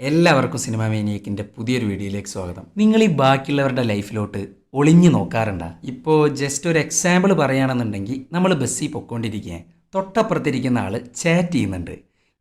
എല്ലാവർക്കും സിനിമ മേനിയക്കിൻ്റെ പുതിയൊരു വീഡിയോയിലേക്ക് സ്വാഗതം. നിങ്ങൾ ഈ ബാക്കിയുള്ളവരുടെ ലൈഫിലോട്ട് ഒളിഞ്ഞു നോക്കാറുണ്ടോ? ഇപ്പോൾ ജസ്റ്റ് ഒരു എക്സാമ്പിൾ പറയുകയാണെന്നുണ്ടെങ്കിൽ നമ്മൾ ബസ്സിൽ പൊയ്ക്കൊണ്ടിരിക്കുക, തൊട്ടപ്പുറത്തിരിക്കുന്ന ആൾ ചാറ്റ് ചെയ്യുന്നുണ്ട്.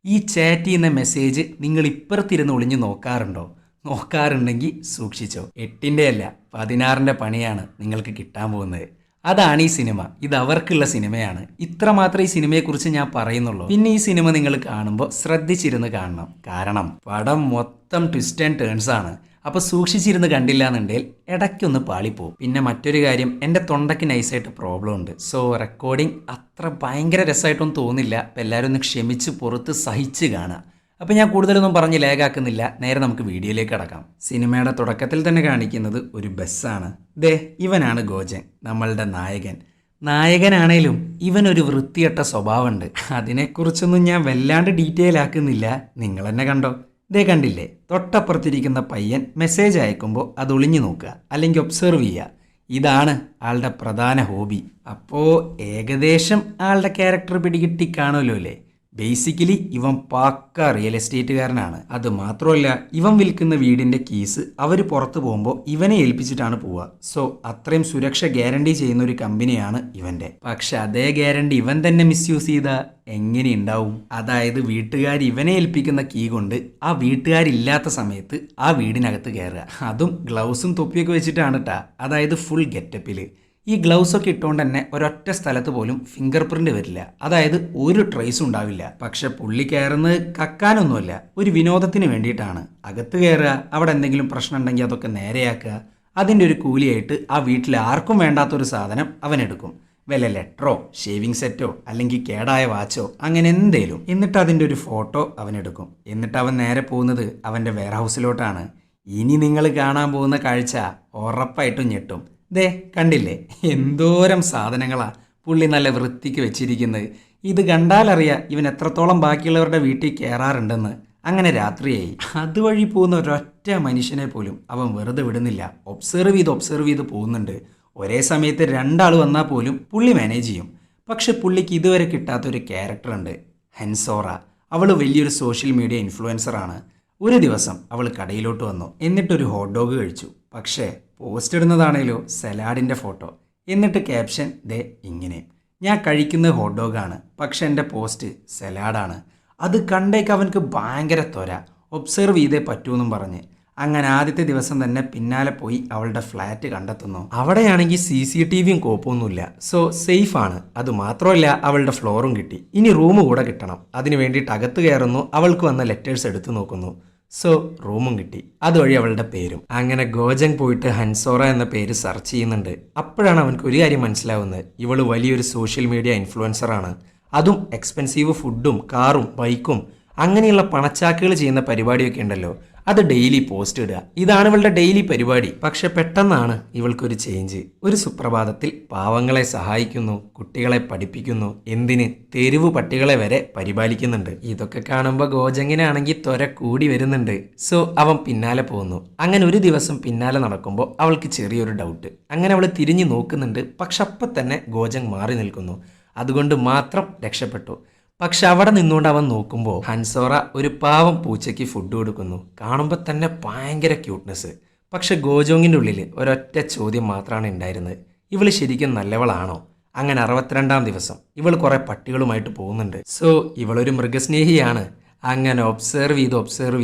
ഈ ചാറ്റ് ചെയ്യുന്ന മെസ്സേജ് നിങ്ങൾ ഇപ്പുറത്തിരുന്ന് ഒളിഞ്ഞു നോക്കാറുണ്ടോ? നോക്കാറുണ്ടെങ്കിൽ സൂക്ഷിച്ചോ, 8ന്റെ അല്ല 16ന്റെ പണിയാണ് നിങ്ങൾക്ക് കിട്ടാൻ പോകുന്നത്. അതാണ് ഈ സിനിമ. ഇത് അവർക്കുള്ള സിനിമയാണ്. ഇത്ര മാത്രമേ ഈ സിനിമയെക്കുറിച്ച് ഞാൻ പറയുന്നുള്ളൂ. പിന്നെ ഈ സിനിമ നിങ്ങൾ കാണുമ്പോൾ ശ്രദ്ധിച്ചിരുന്ന് കാണണം. കാരണം പടം മൊത്തം ട്വിസ്റ്റ് ആൻഡ് ടേൺസ് ആണ്. അപ്പോൾ സൂക്ഷിച്ചിരുന്ന് കണ്ടില്ല എന്നുണ്ടെങ്കിൽ ഇടയ്ക്കൊന്ന് പാളിപ്പോവും. പിന്നെ മറ്റൊരു കാര്യം, എൻ്റെ തൊണ്ടയ്ക്ക് നൈസായിട്ട് പ്രോബ്ലം ഉണ്ട്. സോ റെക്കോർഡിങ് അത്ര ഭയങ്കര രസമായിട്ടൊന്നും തോന്നില്ല. അപ്പോൾ എല്ലാവരും ഒന്ന് ക്ഷമിച്ച് പുറത്ത് സഹിച്ച് കാണുക. അപ്പോൾ ഞാൻ കൂടുതലൊന്നും പറഞ്ഞ് ലേഖാക്കുന്നില്ല, നേരെ നമുക്ക് വീഡിയോയിലേക്ക് കടക്കാം. സിനിമയുടെ തുടക്കത്തിൽ തന്നെ കാണിക്കുന്നത് ഒരു ബസ്സാണ്. ദേ ഇവനാണ് ഗോജൻ, നമ്മളുടെ നായകൻ. നായകനാണേലും ഇവനൊരു വൃത്തികെട്ട സ്വഭാവമുണ്ട്. അതിനെക്കുറിച്ചൊന്നും ഞാൻ വല്ലാണ്ട് ഡീറ്റെയിൽ ആക്കുന്നില്ല, നിങ്ങൾ തന്നെ കണ്ടോ. ദേ കണ്ടില്ലേ, തൊട്ടപ്പുറത്തിരിക്കുന്ന പയ്യൻ മെസ്സേജ് അയക്കുമ്പോൾ അത് ഒളിഞ്ഞു നോക്കുക, അല്ലെങ്കിൽ ഒബ്സർവ് ചെയ്യുക. ഇതാണ് ആളുടെ പ്രധാന ഹോബി. അപ്പോൾ ഏകദേശം ആളുടെ ക്യാരക്ടർ പിടികിട്ടി കാണുമല്ലോ അല്ലേ. ബേസിക്കലി ഇവൻ പക്ക റിയൽ എസ്റ്റേറ്റുകാരനാണ്. അത് മാത്രമല്ല, ഇവൻ വിൽക്കുന്ന വീടിൻ്റെ കീസ് അവർ പുറത്തു പോകുമ്പോൾ ഇവനെ ഏൽപ്പിച്ചിട്ടാണ് പോവുക. സോ അത്രയും സുരക്ഷ ഗ്യാരണ്ടി ചെയ്യുന്ന ഒരു കമ്പനിയാണ് ഇവൻ്റെ. പക്ഷെ അതേ ഗ്യാരണ്ടി ഇവൻ തന്നെ മിസ്യൂസ് ചെയ്താൽ എങ്ങനെയുണ്ടാവും? അതായത് വീട്ടുകാർ ഇവനെ ഏൽപ്പിക്കുന്ന കീ കൊണ്ട് ആ വീട്ടുകാരില്ലാത്ത സമയത്ത് ആ വീടിനകത്ത് കയറുക, അതും ഗ്ലൗസും തൊപ്പിയൊക്കെ വെച്ചിട്ടാണ് കേട്ടാ. അതായത് ഫുൾ ഗെറ്റപ്പിൽ. ഈ ഗ്ലൗസ് ഒക്കെ ഇട്ടുകൊണ്ട് തന്നെ ഒരൊറ്റ സ്ഥലത്ത് പോലും ഫിംഗർ പ്രിന്റ് വരില്ല, അതായത് ഒരു ട്രേസും ഉണ്ടാവില്ല. പക്ഷെ പുള്ളി കയറുന്നത് കക്കാനൊന്നുമല്ല, ഒരു വിനോദത്തിന് വേണ്ടിയിട്ടാണ്. അകത്ത് കയറുക, അവിടെ എന്തെങ്കിലും പ്രശ്നം ഉണ്ടെങ്കിൽ അതൊക്കെ നേരെയാക്കുക. അതിൻ്റെ ഒരു കൂലിയായിട്ട് ആ വീട്ടിൽ ആർക്കും വേണ്ടാത്തൊരു സാധനം അവൻ എടുക്കും. വല്ല ലെറ്ററോ ഷേവിംഗ് സെറ്റോ അല്ലെങ്കിൽ കേടായ വാച്ചോ അങ്ങനെ എന്തേലും. എന്നിട്ട് അതിൻ്റെ ഒരു ഫോട്ടോ അവൻ എടുക്കും. എന്നിട്ട് അവൻ നേരെ പോകുന്നത് അവൻ്റെ വെയർ ഹൗസിലോട്ടാണ്. ഇനി നിങ്ങൾ കാണാൻ പോകുന്ന കാഴ്ച ഉറപ്പായിട്ടും ഞെട്ടും. ദേ കണ്ടില്ലേ, എന്തോരം സാധനങ്ങളാ പുള്ളി നല്ല വൃത്തിക്ക് വെച്ചിരിക്കുന്നത്. ഇത് കണ്ടാലറിയാം ഇവൻ എത്രത്തോളം ബാക്കിയുള്ളവരുടെ വീട്ടിൽ കയറാറുണ്ടെന്ന്. അങ്ങനെ രാത്രിയായി. അതുവഴി പോകുന്ന ഒരൊറ്റ മനുഷ്യനെ പോലും അവൻ വെറുതെ വിടുന്നില്ല. ഒബ്സർവ് ചെയ്ത് പോകുന്നുണ്ട്. ഒരേ സമയത്ത് 2 ആൾ വന്നാൽ പോലും പുള്ളി മാനേജ് ചെയ്യും. പക്ഷെ പുള്ളിക്ക് ഇതുവരെ കിട്ടാത്തൊരു ക്യാരക്ടറുണ്ട്, ഹെൻസോറ. അവൾ വലിയൊരു സോഷ്യൽ മീഡിയ ഇൻഫ്ലുവൻസറാണ്. ഒരു ദിവസം അവൾ കടയിലോട്ട് വന്നു. എന്നിട്ടൊരു ഹോട്ട് ഡോഗ് കഴിച്ചു. പക്ഷേ പോസ്റ്റ് ഇടുന്നതാണേലോ സലാഡിൻ്റെ ഫോട്ടോ. എന്നിട്ട് ക്യാപ്ഷൻ ദേ ഇങ്ങനെ: ഞാൻ കഴിക്കുന്നത് ഹോട്ട് ഡോഗാണ്, പക്ഷെ എൻ്റെ പോസ്റ്റ് സലാഡാണ്. അത് കണ്ടേക്ക് അവനക്ക് ഭയങ്കര ത്വര. ഒബ്സർവ് ചെയ്തേ പറ്റൂന്നും പറഞ്ഞ് അങ്ങനെ ആദ്യത്തെ ദിവസം തന്നെ പിന്നാലെ പോയി അവളുടെ ഫ്ലാറ്റ് കണ്ടെത്തുന്നു. അവിടെയാണെങ്കിൽ CCTVയും കോപ്പൊന്നുമില്ല. സോ സേഫ് ആണ്. അത് മാത്രമല്ല, അവളുടെ ഫ്ലോറും കിട്ടി. ഇനി റൂം കൂടെ കിട്ടണം. അതിന് വേണ്ടിയിട്ട് അകത്ത് കയറുന്നു. അവൾക്ക് വന്ന ലെറ്റേഴ്സ് എടുത്തു നോക്കുന്നു. സോ റൂമും കിട്ടി. അതുവഴി അവളുടെ പേരും. അങ്ങനെ ഗോജൻ പോയിട്ട് ഹൻസോറ എന്ന പേര് സെർച്ച് ചെയ്യുന്നുണ്ട്. അപ്പോഴാണ് അവനക്ക് ഒരു കാര്യം മനസ്സിലാവുന്നത്, ഇവള് വലിയൊരു സോഷ്യൽ മീഡിയ ഇൻഫ്ലുവൻസറാണ്. അതും എക്സ്പെൻസീവ് ഫുഡും കാറും ബൈക്കും അങ്ങനെയുള്ള പണച്ചാക്കുകൾ ചെയ്യുന്ന പരിപാടിയൊക്കെ ഉണ്ടല്ലോ, അത് ഡെയിലി പോസ്റ്റ് ഇടുക. ഇതാണ് ഇവളുടെ ഡെയിലി പരിപാടി. പക്ഷെ പെട്ടെന്നാണ് ഇവൾക്കൊരു ചേഞ്ച്. ഒരു സുപ്രഭാതത്തിൽ പാവങ്ങളെ സഹായിക്കുന്നു, കുട്ടികളെ പഠിപ്പിക്കുന്നു, എന്തിന് തെരുവ് പട്ടികളെ വരെ പരിപാലിക്കുന്നുണ്ട്. ഇതൊക്കെ കാണുമ്പോൾ ഗോജങ്ങിനാണെങ്കിൽ ത്വര കൂടി വരുന്നുണ്ട്. സോ അവൻ പിന്നാലെ പോകുന്നു. അങ്ങനെ ഒരു ദിവസം പിന്നാലെ നടക്കുമ്പോൾ അവൾക്ക് ചെറിയൊരു ഡൗട്ട്. അങ്ങനെ അവൾ തിരിഞ്ഞു നോക്കുന്നുണ്ട്. പക്ഷെ അപ്പം തന്നെ ഗോജങ് മാറി നിൽക്കുന്നു. അതുകൊണ്ട് മാത്രം രക്ഷപ്പെട്ടു. പക്ഷെ അവിടെ നിന്നുകൊണ്ട് അവൻ നോക്കുമ്പോൾ ഹൻസോറ ഒരു പാവം പൂച്ചയ്ക്ക് ഫുഡ് കൊടുക്കുന്നു. കാണുമ്പോൾ തന്നെ ഭയങ്കര ക്യൂട്ട്നെസ്. പക്ഷെ ഗോജോങ്ങിൻ്റെ ഉള്ളിൽ ഒരൊറ്റ ചോദ്യം മാത്രമാണ് ഉണ്ടായിരുന്നത്, ഇവൾ ശരിക്കും നല്ലവളാണോ? അങ്ങനെ 62ാം ദിവസം ഇവൾ കുറേ പട്ടികളുമായിട്ട് പോകുന്നുണ്ട്. സോ ഇവളൊരു മൃഗസ്നേഹിയാണ്. അങ്ങനെ ഒബ്സർവ്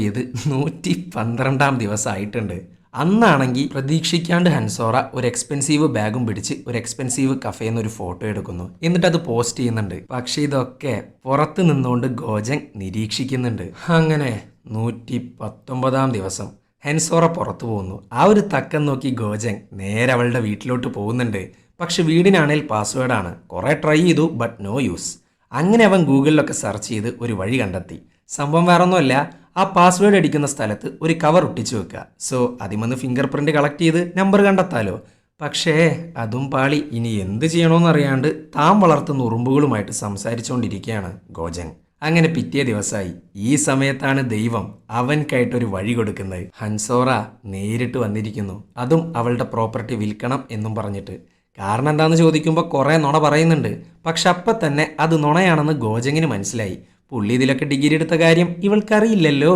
ചെയ്ത് 112ാം ദിവസം ആയിട്ടുണ്ട്. അന്നാണെങ്കിൽ പ്രതീക്ഷിക്കാണ്ട് ഹൻസോറ ഒരു എക്സ്പെൻസീവ് ബാഗും പിടിച്ച് ഒരു എക്സ്പെൻസീവ് കഫേന്ന് ഒരു ഫോട്ടോ എടുക്കുന്നു. എന്നിട്ട് അത് പോസ്റ്റ് ചെയ്യുന്നുണ്ട്. പക്ഷെ ഇതൊക്കെ പുറത്ത് നിന്നുകൊണ്ട് ഗോജൻ നിരീക്ഷിക്കുന്നുണ്ട്. അങ്ങനെ 119ാം ദിവസം ഹെൻസോറ പുറത്തു പോകുന്നു. ആ ഒരു തക്കം നോക്കി ഗോജൻ നേരെ അവളുടെ വീട്ടിലോട്ട് പോകുന്നുണ്ട്. പക്ഷെ വീടിനാണേൽ പാസ്വേഡാണ്. കുറേ ട്രൈ ചെയ്തു, ബട്ട് നോ യൂസ്. അങ്ങനെ അവൻ ഗൂഗിളിലൊക്കെ സെർച്ച് ചെയ്ത് ഒരു വഴി കണ്ടെത്തി. സംഭവം വേറൊന്നുമല്ല, ആ പാസ്വേഡ് അടിക്കുന്ന സ്ഥലത്ത് ഒരു കവർ ഒട്ടിച്ചു വെക്കുക. സോ അതിമന്ന് ഫിംഗർ പ്രിന്റ് കളക്ട് ചെയ്ത് നമ്പർ കണ്ടെത്താലോ. പക്ഷേ അതും പാളി. ഇനി എന്ത് ചെയ്യണമെന്നറിയാണ്ട് താൻ വളർത്തുന്ന ഉറുമ്പുകളുമായിട്ട് സംസാരിച്ചുകൊണ്ടിരിക്കുകയാണ് ഗോജൻ. അങ്ങനെ പിറ്റേ ദിവസമായി. ഈ സമയത്താണ് ദൈവം അവൻക്കായിട്ടൊരു വഴി കൊടുക്കുന്നത്. ഹൻസോറ നേരിട്ട് വന്നിരിക്കുന്നു. അതും അവളുടെ പ്രോപ്പർട്ടി വിൽക്കണം എന്നും പറഞ്ഞിട്ട്. കാരണം എന്താണെന്ന് ചോദിക്കുമ്പോൾ കുറേ നുണ പറയുന്നുണ്ട്. പക്ഷെ അപ്പം തന്നെ അത് നുണയാണെന്ന് ഗോജങ്ങിന് മനസ്സിലായി. പുള്ളി ഇതിലൊക്കെ ഡിഗ്രി എടുത്ത കാര്യം ഇവൾക്കറിയില്ലല്ലോ.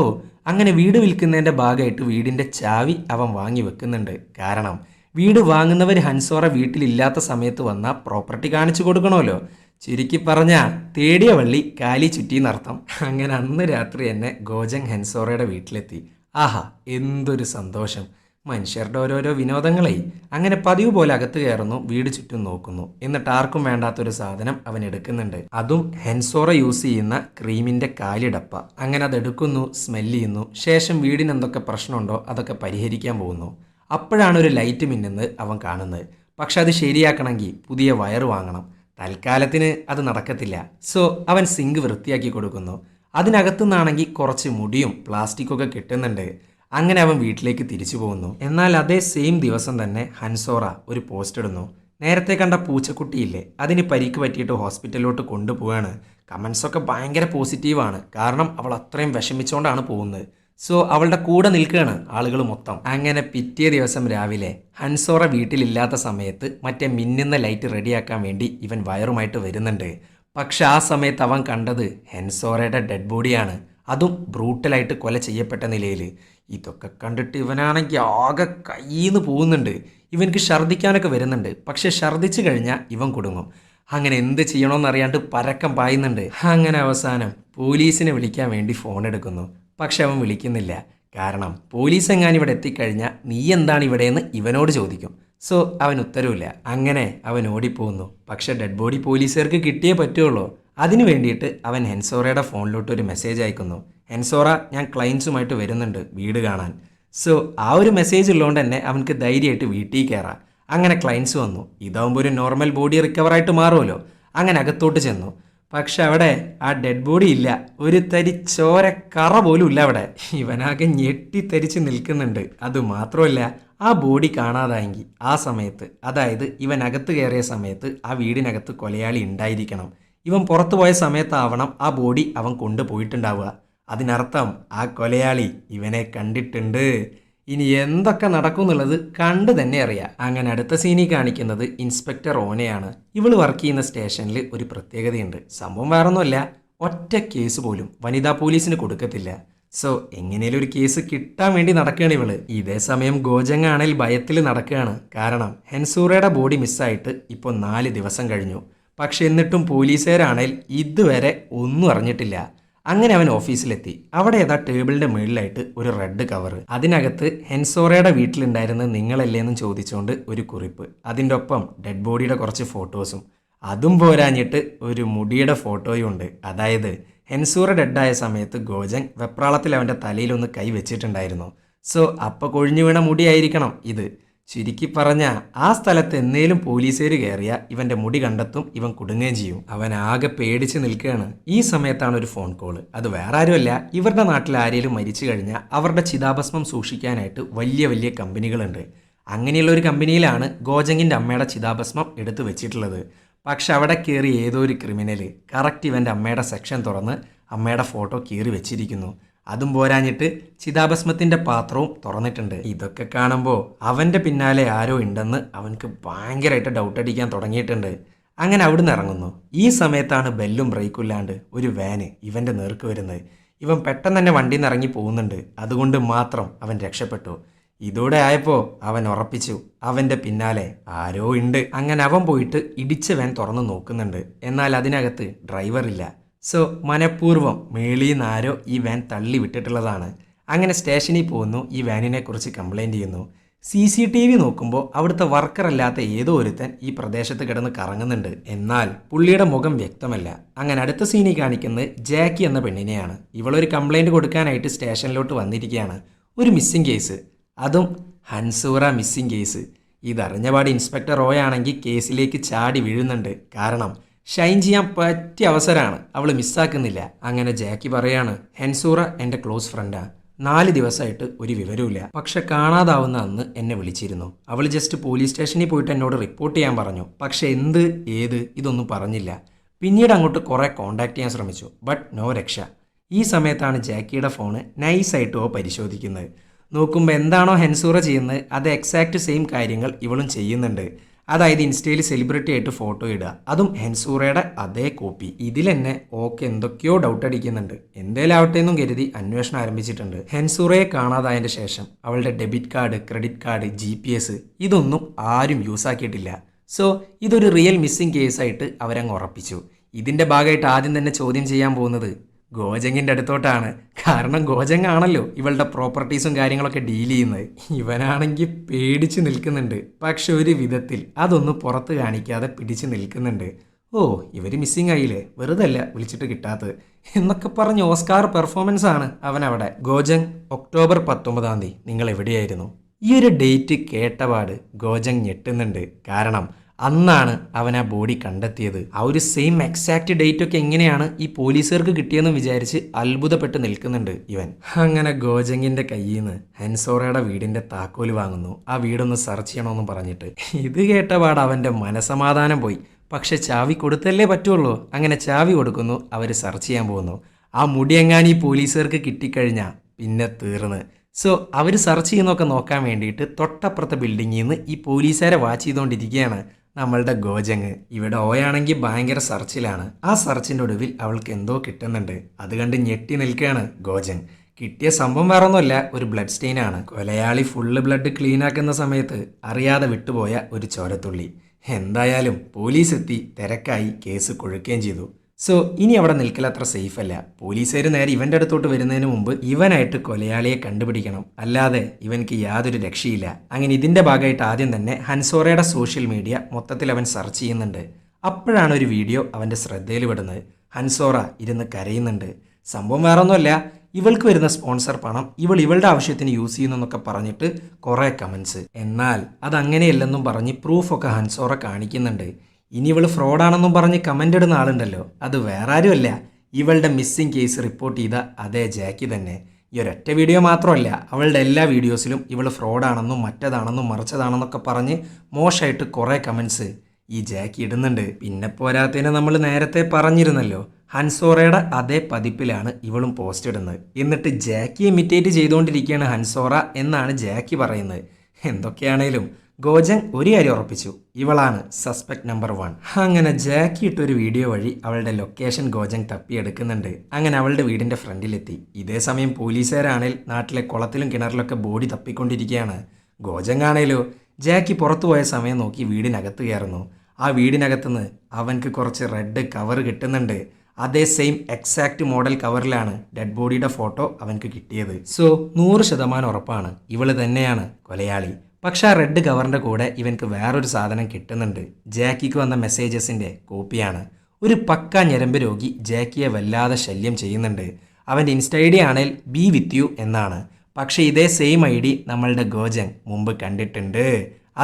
അങ്ങനെ വീട് വിൽക്കുന്നതിൻ്റെ ഭാഗമായിട്ട് വീടിൻ്റെ ചാവി അവൻ വാങ്ങി വെക്കുന്നുണ്ട്. കാരണം വീട് വാങ്ങുന്നവർ ഹൻസോറ വീട്ടിലില്ലാത്ത സമയത്ത് വന്ന പ്രോപ്പർട്ടി കാണിച്ചു കൊടുക്കണമല്ലോ. ചുരുക്കി പറഞ്ഞ തേടിയ വള്ളി കാലി ചുറ്റിന്നർത്ഥം. അങ്ങനെ അന്ന് രാത്രി തന്നെ ഗോജങ് ഹൻസോറയുടെ വീട്ടിലെത്തി. ആഹാ, എന്തൊരു സന്തോഷം! മനുഷ്യരുടെ ഓരോരോ വിനോദങ്ങളെ. അങ്ങനെ പതിവ് പോലെ അകത്ത് കയറുന്നു, വീട് ചുറ്റും നോക്കുന്നു. എന്നിട്ട് ആർക്കും വേണ്ടാത്തൊരു സാധനം അവൻ എടുക്കുന്നുണ്ട്. അതും ഹെൻസോറ യൂസ് ചെയ്യുന്ന ക്രീമിൻ്റെ കാലിടപ്പ. അങ്ങനെ അതെടുക്കുന്നു, സ്മെല്ല് ചെയ്യുന്നു. ശേഷം വീടിന് എന്തൊക്കെ പ്രശ്നമുണ്ടോ അതൊക്കെ പരിഹരിക്കാൻ പോകുന്നു. അപ്പോഴാണ് ഒരു ലൈറ്റ് മിന്നുന്നത് അവൻ കാണുന്നത്. പക്ഷെ അത് ശരിയാക്കണമെങ്കിൽ പുതിയ വയർ വാങ്ങണം. തൽക്കാലത്തിന് അത് നടക്കത്തില്ല. സോ അവൻ സിങ്ക് വൃത്തിയാക്കി കൊടുക്കുന്നു. അതിനകത്തുനിന്നാണെങ്കിൽ കുറച്ച് മുടിയും പ്ലാസ്റ്റിക്കൊക്കെ കിട്ടുന്നുണ്ട്. അങ്ങനെ അവൻ വീട്ടിലേക്ക് തിരിച്ചു പോകുന്നു. എന്നാൽ അതേ സെയിം ദിവസം തന്നെ ഹൻസോറ ഒരു പോസ്റ്റ് ഇടുന്നു. നേരത്തെ കണ്ട പൂച്ചക്കുട്ടിയില്ലേ, അതിന് പരിക്ക് പറ്റിയിട്ട് ഹോസ്പിറ്റലിലോട്ട് കൊണ്ടുപോവാണ്. കമൻസൊക്കെ ഭയങ്കര പോസിറ്റീവാണ്. കാരണം അവൾ അത്രയും വിഷമിച്ചുകൊണ്ടാണ് പോകുന്നത്. സോ അവളുടെ കൂടെ നിൽക്കുകയാണ് ആളുകൾ മൊത്തം. അങ്ങനെ പിറ്റേ ദിവസം രാവിലെ ഹൻസോറ വീട്ടിലില്ലാത്ത സമയത്ത് മറ്റേ മിന്നുന്ന ലൈറ്റ് റെഡിയാക്കാൻ വേണ്ടി ഇവൻ വയറുമായിട്ട് വരുന്നുണ്ട്. പക്ഷെ ആ സമയത്ത് അവൻ കണ്ടത് ഹെൻസോറയുടെ ഡെഡ് ബോഡിയാണ്. അതും ബ്രൂട്ടലായിട്ട് കൊല ചെയ്യപ്പെട്ട നിലയിൽ. ഇതൊക്കെ കണ്ടിട്ട് ഇവനാണെങ്കിൽ ആകെ കയ്യിന്ന് പോകുന്നുണ്ട്. ഇവനക്ക് ഛർദ്ദിക്കാനൊക്കെ വരുന്നുണ്ട്. പക്ഷെ ഛർദ്ദിച്ചു കഴിഞ്ഞാൽ ഇവൻ കുടുങ്ങും. അങ്ങനെ എന്ത് ചെയ്യണമെന്നറിയാണ്ട് പരക്കം പായുന്നുണ്ട്. അങ്ങനെ അവസാനം പോലീസിനെ വിളിക്കാൻ വേണ്ടി ഫോൺ എടുക്കുന്നു. പക്ഷെ അവൻ വിളിക്കുന്നില്ല. കാരണം പോലീസ് എങ്ങാനും ഇവിടെ എത്തിക്കഴിഞ്ഞാൽ നീ എന്താണ് ഇവിടെയെന്ന് ഇവനോട് ചോദിക്കും. സോ അവൻ ഉത്തരവില്ല. അങ്ങനെ അവൻ ഓടിപ്പോകുന്നു. പക്ഷെ ഡെഡ് ബോഡി പോലീസുകാർക്ക് കിട്ടിയേ പറ്റുള്ളൂ. അതിനു വേണ്ടിയിട്ട് അവൻ ഹെൻസോറയുടെ ഫോണിലോട്ട് ഒരു മെസ്സേജ് അയക്കുന്നു. ഹെൻസോറ, ഞാൻ ക്ലയൻസുമായിട്ട് വരുന്നുണ്ട് വീട് കാണാൻ. സോ ആ ഒരു മെസ്സേജ് ഉള്ളതുകൊണ്ട് തന്നെ അവനക്ക് ധൈര്യമായിട്ട് വീട്ടിൽ കയറാം. അങ്ങനെ ക്ലയൻസ് വന്നു. ഇതാവുമ്പോൾ ഒരു നോർമൽ ബോഡി റിക്കവറായിട്ട് മാറുമല്ലോ. അങ്ങനെ അകത്തോട്ട് ചെന്നു. പക്ഷെ അവിടെ ആ ഡെഡ് ബോഡി ഇല്ല. ഒരു തരി ചോര കറ പോലും ഇല്ല അവിടെ. ഇവനാകെ ഞെട്ടിത്തരിച്ച് നിൽക്കുന്നുണ്ട്. അതുമാത്രമല്ല, ആ ബോഡി കാണാതായെങ്കിൽ ആ സമയത്ത്, അതായത് ഇവൻ അകത്ത് കയറിയ സമയത്ത് ആ വീടിനകത്ത് കൊലയാളി ഉണ്ടായിരിക്കണം. ഇവൻ പുറത്തു പോയ സമയത്താവണം ആ ബോഡി അവൻ കൊണ്ടുപോയിട്ടുണ്ടാവുക. അതിനർത്ഥം ആ കൊലയാളി ഇവനെ കണ്ടിട്ടുണ്ട്. ഇനി എന്തൊക്കെ നടക്കും എന്നുള്ളത് കണ്ടു തന്നെ അറിയാം. അങ്ങനെ അടുത്ത സീനിൽ കാണിക്കുന്നത് ഇൻസ്പെക്ടർ ഓനയാണ്. ഇവൾ വർക്ക് ചെയ്യുന്ന സ്റ്റേഷനിൽ ഒരു പ്രത്യേകതയുണ്ട്. സംഭവം വേറൊന്നുമല്ല, ഒറ്റ കേസ് പോലും വനിതാ പോലീസിന് കൊടുക്കത്തില്ല. സോ എങ്ങനെയും ഒരു കേസ് കിട്ടാൻ വേണ്ടി നടക്കുകയാണ് ഇവള്. ഇതേ സമയം ഗോജങ് ആണെങ്കിൽ ഭയത്തിൽ നടക്കുകയാണ്. കാരണം ഹെൻസൂറയുടെ ബോഡി മിസ്സായിട്ട് ഇപ്പോൾ 4 ദിവസം കഴിഞ്ഞു. പക്ഷെ എന്നിട്ടും പോലീസുകാരാണെങ്കിൽ ഇതുവരെ ഒന്നും അറിഞ്ഞിട്ടില്ല. അങ്ങനെ അവൻ ഓഫീസിലെത്തി. അവിടെ ഏതാ ടേബിളിന്റെ മുകളിലായിട്ട് ഒരു റെഡ് കവർ. അതിനകത്ത് ഹെൻസോറയുടെ വീട്ടിലുണ്ടായിരുന്നത് നിങ്ങളല്ലേന്നും ചോദിച്ചുകൊണ്ട് ഒരു കുറിപ്പ്. അതിൻ്റെ ഒപ്പം ഡെഡ് ബോഡിയുടെ കുറച്ച് ഫോട്ടോസും. അതും പോരാഞ്ഞിട്ട് ഒരു മുടിയുടെ ഫോട്ടോയും ഉണ്ട്. അതായത് ഹെൻസൂറ ഡെഡായ സമയത്ത് ഗോജങ് വെപ്രാളത്തിൽ അവൻ്റെ തലയിലൊന്ന് കൈ വെച്ചിട്ടുണ്ടായിരുന്നു. സോ അപ്പോൾ കൊഴിഞ്ഞു വീണ മുടിയായിരിക്കണം ഇത്. ചുരുക്കി പറഞ്ഞ ആ സ്ഥലത്ത് എന്നേലും പോലീസുകാർ കയറിയ ഇവന്റെ മുടി കണ്ടെത്തും, ഇവൻ കുടുങ്ങുകയും ചെയ്യും. അവൻ ആകെ പേടിച്ച് നിൽക്കുകയാണ്. ഈ സമയത്താണ് ഒരു ഫോൺ കോള്. അത് വേറെ ആരുമല്ല, ഇവരുടെ നാട്ടിൽ ആരെങ്കിലും മരിച്ചു കഴിഞ്ഞാൽ അവരുടെ ചിതാഭസ്മം സൂക്ഷിക്കാനായിട്ട് വലിയ വലിയ കമ്പനികളുണ്ട്. അങ്ങനെയുള്ള ഒരു കമ്പനിയിലാണ് ഗോജങ്ങിൻ്റെ അമ്മയുടെ ചിതാഭസ്മം എടുത്തു വെച്ചിട്ടുള്ളത്. പക്ഷെ അവിടെ കയറി ഏതോ ഒരു ക്രിമിനൽ കറക്റ്റ് ഇവൻ്റെ അമ്മയുടെ സെക്ഷൻ തുറന്ന് അമ്മയുടെ ഫോട്ടോ കീറി വെച്ചിരിക്കുന്നു. അതും പോരാഞ്ഞിട്ട് ചിതാഭസ്മത്തിൻ്റെ പാത്രവും തുറന്നിട്ടുണ്ട്. ഇതൊക്കെ കാണുമ്പോൾ അവൻ്റെ പിന്നാലെ ആരോ ഉണ്ടെന്ന് അവൻക്ക് ഭയങ്കരമായിട്ട് ഡൗട്ട് അടിക്കാൻ തുടങ്ങിയിട്ടുണ്ട്. അങ്ങനെ അവിടുന്ന് ഇറങ്ങുന്നു. ഈ സമയത്താണ് ബെല്ലും ബ്രേക്കും ഇല്ലാണ്ട് ഒരു വാന് ഇവൻ്റെ നേർക്ക് വരുന്നത്. ഇവൻ പെട്ടെന്ന് തന്നെ വണ്ടിയിൽ നിന്ന് ഇറങ്ങി പോകുന്നുണ്ട്. അതുകൊണ്ട് മാത്രം അവൻ രക്ഷപ്പെട്ടു. ഇതോടെ ആയപ്പോൾ അവൻ ഉറപ്പിച്ചു അവൻ്റെ പിന്നാലെ ആരോ ഉണ്ട്. അങ്ങനെ അവൻ പോയിട്ട് ഇടിച്ച വാൻ തുറന്ന് നോക്കുന്നുണ്ട്. എന്നാൽ അതിനകത്ത് ഡ്രൈവറില്ല. സോ മനഃപൂർവ്വം മേളിന്ന് ആരോ ഈ വാൻ തള്ളി വിട്ടിട്ടുള്ളതാണ്. അങ്ങനെ സ്റ്റേഷനിൽ പോകുന്നു. ഈ വാനിനെ കുറിച്ച് കംപ്ലൈൻറ്റ് ചെയ്യുന്നു. CCTV നോക്കുമ്പോൾ അവിടുത്തെ വർക്കറല്ലാത്ത ഏതോ ഒരുത്തൻ ഈ പ്രദേശത്ത് കിടന്ന് കറങ്ങുന്നുണ്ട്. എന്നാൽ പുള്ളിയുടെ മുഖം വ്യക്തമല്ല. അങ്ങനെ അടുത്ത സീനിൽ കാണിക്കുന്നത് ജാക്കി എന്ന പെണ്ണിനെയാണ്. ഇവളൊരു കംപ്ലൈൻറ്റ് കൊടുക്കാനായിട്ട് സ്റ്റേഷനിലോട്ട് വന്നിരിക്കുകയാണ്. ഒരു മിസ്സിംഗ് കേസ്, അതും ഹൻസൂറ മിസ്സിംഗ് കേസ്. ഇതറിഞ്ഞപാട് ഇൻസ്പെക്ടർ റോയാണെങ്കിൽ കേസിലേക്ക് ചാടി വീഴുന്നുണ്ട്. കാരണം ഷൈൻ ചെയ്യാൻ പറ്റിയ അവസരമാണ്, അവൾ മിസ്സാക്കുന്നില്ല. അങ്ങനെ ജാക്കി പറയാണ്, ഹെൻസൂറ എൻ്റെ ക്ലോസ് ഫ്രണ്ടാണ്. 4 ദിവസമായിട്ട് ഒരു വിവരമില്ല. പക്ഷെ കാണാതാവുന്ന അന്ന് എന്നെ വിളിച്ചിരുന്നു. അവൾ ജസ്റ്റ് പോലീസ് സ്റ്റേഷനിൽ പോയിട്ട് എന്നോട് റിപ്പോർട്ട് ചെയ്യാൻ പറഞ്ഞു. പക്ഷെ എന്ത് ഏത് ഇതൊന്നും പറഞ്ഞില്ല. പിന്നീട് അങ്ങോട്ട് കുറേ കോണ്ടാക്ട് ചെയ്യാൻ ശ്രമിച്ചു. ബട്ട് നോ രക്ഷ. ഈ സമയത്താണ് ജാക്കിയുടെ ഫോണ് നൈസായിട്ടോ പരിശോധിക്കുന്നത്. നോക്കുമ്പോൾ എന്താണോ ഹെൻസൂറ ചെയ്യുന്നത് അത് എക്സാക്റ്റ് സെയിം കാര്യങ്ങൾ ഇവളും ചെയ്യുന്നുണ്ട്. അതായത് ഇൻസ്റ്റയിൽ സെലിബ്രിറ്റി ആയിട്ട് ഫോട്ടോ ഇടുക, അതും ഹെൻസൂറയുടെ അതേ കോപ്പി. ഇതിൽ തന്നെ ഓക്കെ എന്തൊക്കെയോ ഡൗട്ട് അടിക്കുന്നുണ്ട്. എന്തേലാവട്ടെ എന്നും കരുതി അന്വേഷണം ആരംഭിച്ചിട്ടുണ്ട്. ഹെൻസൂറയെ കാണാതായതിന്റെ ശേഷം അവളുടെ debit card, credit card, GPS ഇതൊന്നും ആരും യൂസ് ആക്കിയിട്ടില്ല. സോ ഇതൊരു റിയൽ മിസ്സിംഗ് കേസായിട്ട് അവരങ്ങ് ഉറപ്പിച്ചു. ഇതിന്റെ ഭാഗമായിട്ട് ആദ്യം തന്നെ ചോദ്യം ചെയ്യാൻ പോകുന്നത് ഗോജങ്ങിന്റെ അടുത്തോട്ടാണ്. കാരണം ഗോജങ് ആണല്ലോ ഇവളുടെ പ്രോപ്പർട്ടീസും കാര്യങ്ങളൊക്കെ ഡീൽ ചെയ്യുന്നത്. ഇവനാണെങ്കിൽ പേടിച്ച് നിൽക്കുന്നുണ്ട്. പക്ഷെ ഒരു വിധത്തിൽ അതൊന്നും പുറത്ത് കാണിക്കാതെ പിടിച്ച് നിൽക്കുന്നുണ്ട്. ഓ, ഇവർ മിസ്സിംഗ് ആയില്ലേ, വെറുതെ അല്ല വിളിച്ചിട്ട് കിട്ടാത്തത് എന്നൊക്കെ പറഞ്ഞ് ഓസ്കാർ പെർഫോമൻസ് ആണ് അവനവിടെ. ഗോജങ്, ഒക്ടോബർ 19 നിങ്ങൾ എവിടെയായിരുന്നു? ഈ ഒരു ഡേറ്റ് കേട്ടപാട് ഗോജങ് ഞെട്ടുന്നുണ്ട്. കാരണം അന്നാണ് അവൻ ആ ബോഡി കണ്ടെത്തിയത്. ആ ഒരു സെയിം എക്സാക്ട് ഡേറ്റ് ഒക്കെ എങ്ങനെയാണ് ഈ പോലീസുകാർക്ക് കിട്ടിയെന്ന് വിചാരിച്ച് അത്ഭുതപ്പെട്ട് നിൽക്കുന്നുണ്ട് ഇവൻ. അങ്ങനെ ഗോജങ്ങിന്റെ കയ്യിൽ നിന്ന് ഹെൻസോറയുടെ വീടിന്റെ താക്കോല് വാങ്ങുന്നു, ആ വീടൊന്ന് സെർച്ച് ചെയ്യണമെന്ന് പറഞ്ഞിട്ട്. ഇത് കേട്ടപാട് അവന്റെ മനസമാധാനം പോയി. പക്ഷെ ചാവി കൊടുത്തല്ലേ പറ്റുള്ളൂ. അങ്ങനെ ചാവി കൊടുക്കുന്നു, അവർ സെർച്ച് ചെയ്യാൻ പോകുന്നു. ആ മുടി എങ്ങാനും ഈ പോലീസുകാർക്ക് കിട്ടിക്കഴിഞ്ഞാൽ പിന്നെ തീർന്ന്. സോ അവർ സെർച്ച് ചെയ്യുന്നതൊക്കെ നോക്കാൻ വേണ്ടിയിട്ട് തൊട്ടപ്പുറത്തെ ബിൽഡിങ്ങിൽ നിന്ന് ഈ പോലീസുകാരെ വാച്ച് ചെയ്തുകൊണ്ടിരിക്കുകയാണ് നമ്മളുടെ ഗോജങ്. ഇവിടെ ഓയാണെങ്കിൽ ഭയങ്കര സെർച്ചിലാണ്. ആ സെർച്ചിൻ്റെ ഒടുവിൽ അവൾക്ക് എന്തോ കിട്ടുന്നുണ്ട്. അത് കണ്ട് ഞെട്ടി നിൽക്കുകയാണ് ഗോജങ്. കിട്ടിയ സംഭവം വേറൊന്നുമല്ല, ഒരു ബ്ലഡ് സ്റ്റെയിൻ ആണ്. കൊലയാളി ഫുള്ള് ബ്ലഡ് ക്ലീൻ ആക്കുന്ന സമയത്ത് അറിയാതെ വിട്ടുപോയ ഒരു ചോരത്തുള്ളി. എന്തായാലും പോലീസ് എത്തി, തിരക്കായി, കേസ് കൊഴുക്കുകയും ചെയ്തു. സോ ഇനി അവിടെ നിൽക്കൽ അത്ര സേഫ് അല്ല. പോലീസുകാർ നേരെ ഇവൻ്റെ അടുത്തോട്ട് വരുന്നതിന് മുമ്പ് ഇവനായിട്ട് കൊലയാളിയെ കണ്ടുപിടിക്കണം, അല്ലാതെ ഇവൻക്ക് യാതൊരു രക്ഷയില്ല. അങ്ങനെ ഇതിൻ്റെ ഭാഗമായിട്ട് ആദ്യം തന്നെ ഹൻസോറയുടെ സോഷ്യൽ മീഡിയ മൊത്തത്തിൽ അവൻ സെർച്ച് ചെയ്യുന്നുണ്ട്. അപ്പോഴാണ് ഒരു വീഡിയോ അവൻ്റെ ശ്രദ്ധയിൽ വിടുന്നത്. ഹൻസോറ ഇരുന്ന് കരയുന്നുണ്ട്. സംഭവം വേറൊന്നുമല്ല, ഇവൾക്ക് വരുന്ന സ്പോൺസർ പണം ഇവളുടെ ആവശ്യത്തിന് യൂസ് ചെയ്യുന്നൊക്കെ പറഞ്ഞിട്ട് കുറേ കമൻസ്. എന്നാൽ അതങ്ങനെയല്ലെന്നും പറഞ്ഞ് പ്രൂഫൊക്കെ ഹൻസോറ കാണിക്കുന്നുണ്ട്. ഇനി ഇവൾ ഫ്രോഡാണെന്നും പറഞ്ഞ് കമൻ്റ് ഇടുന്ന ആളുണ്ടല്ലോ, അത് വേറെ ആരുമല്ല, ഇവളുടെ മിസ്സിംഗ് കേസ് റിപ്പോർട്ട് ചെയ്ത അതേ ജാക്കി തന്നെ. ഈ ഒരൊറ്റ വീഡിയോ മാത്രമല്ല, അവളുടെ എല്ലാ വീഡിയോസിലും ഇവൾ ഫ്രോഡാണെന്നും മറ്റേതാണെന്നും മറിച്ചതാണെന്നൊക്കെ പറഞ്ഞ് മോശമായിട്ട് കുറേ കമൻസ് ഈ ജാക്കി ഇടുന്നുണ്ട്. പിന്നെ പോരാത്തതിന് നമ്മൾ നേരത്തെ പറഞ്ഞിരുന്നല്ലോ, ഹൻസോറയുടെ അതേ പതിപ്പിലാണ് ഇവളും പോസ്റ്റ് ഇടുന്നത്. എന്നിട്ട് ജാക്കി ഇമിറ്റേറ്റ് ചെയ്തുകൊണ്ടിരിക്കുകയാണ് ഹൻസോറ എന്നാണ് ജാക്കി പറയുന്നത്. എന്തൊക്കെയാണേലും ഗോജങ് ഒരു കാര്യം ഉറപ്പിച്ചു, ഇവളാണ് സസ്പെക്ട് നമ്പർ 1. അങ്ങനെ ജാക്കി ഇട്ടൊരു വീഡിയോ വഴി അവളുടെ ലൊക്കേഷൻ ഗോജങ് തപ്പിയെടുക്കുന്നുണ്ട്. അങ്ങനെ അവളുടെ വീടിൻ്റെ ഫ്രണ്ടിലെത്തി. ഇതേ സമയം പോലീസുകാരാണേൽ നാട്ടിലെ കുളത്തിലും കിണറിലൊക്കെ ബോഡി തപ്പിക്കൊണ്ടിരിക്കുകയാണ്. ഗോജങ് ആണേലോ ജാക്കി പുറത്തു പോയ സമയം നോക്കി വീടിനകത്ത് കയറുന്നു. ആ വീടിനകത്തുനിന്ന് അവൻക്ക് കുറച്ച് റെഡ് കവർ കിട്ടുന്നുണ്ട്. അതേ സെയിം എക്സാക്ട് മോഡൽ കവറിലാണ് ഡെഡ് ബോഡിയുടെ ഫോട്ടോ അവൻക്ക് കിട്ടിയത്. സോ 100% ഉറപ്പാണ് ഇവള് തന്നെയാണ് കൊലയാളി. പക്ഷെ ആ റെഡ് കവറിൻ്റെ കൂടെ ഇവൻക്ക് വേറൊരു സാധനം കിട്ടുന്നുണ്ട്. ജാക്കിക്ക് വന്ന മെസ്സേജസിൻ്റെ കോപ്പിയാണ്. ഒരു പക്ക ഞരമ്പ് രോഗി ജാക്കിയെ വല്ലാതെ ശല്യം ചെയ്യുന്നുണ്ട്. അവൻ്റെ ഇൻസ്റ്റ ID ആണെങ്കിൽ ബി വിത്ത് യു എന്നാണ്. പക്ഷേ ഇതേ സെയിം ID നമ്മളുടെ ഗോജങ് മുമ്പ് കണ്ടിട്ടുണ്ട്,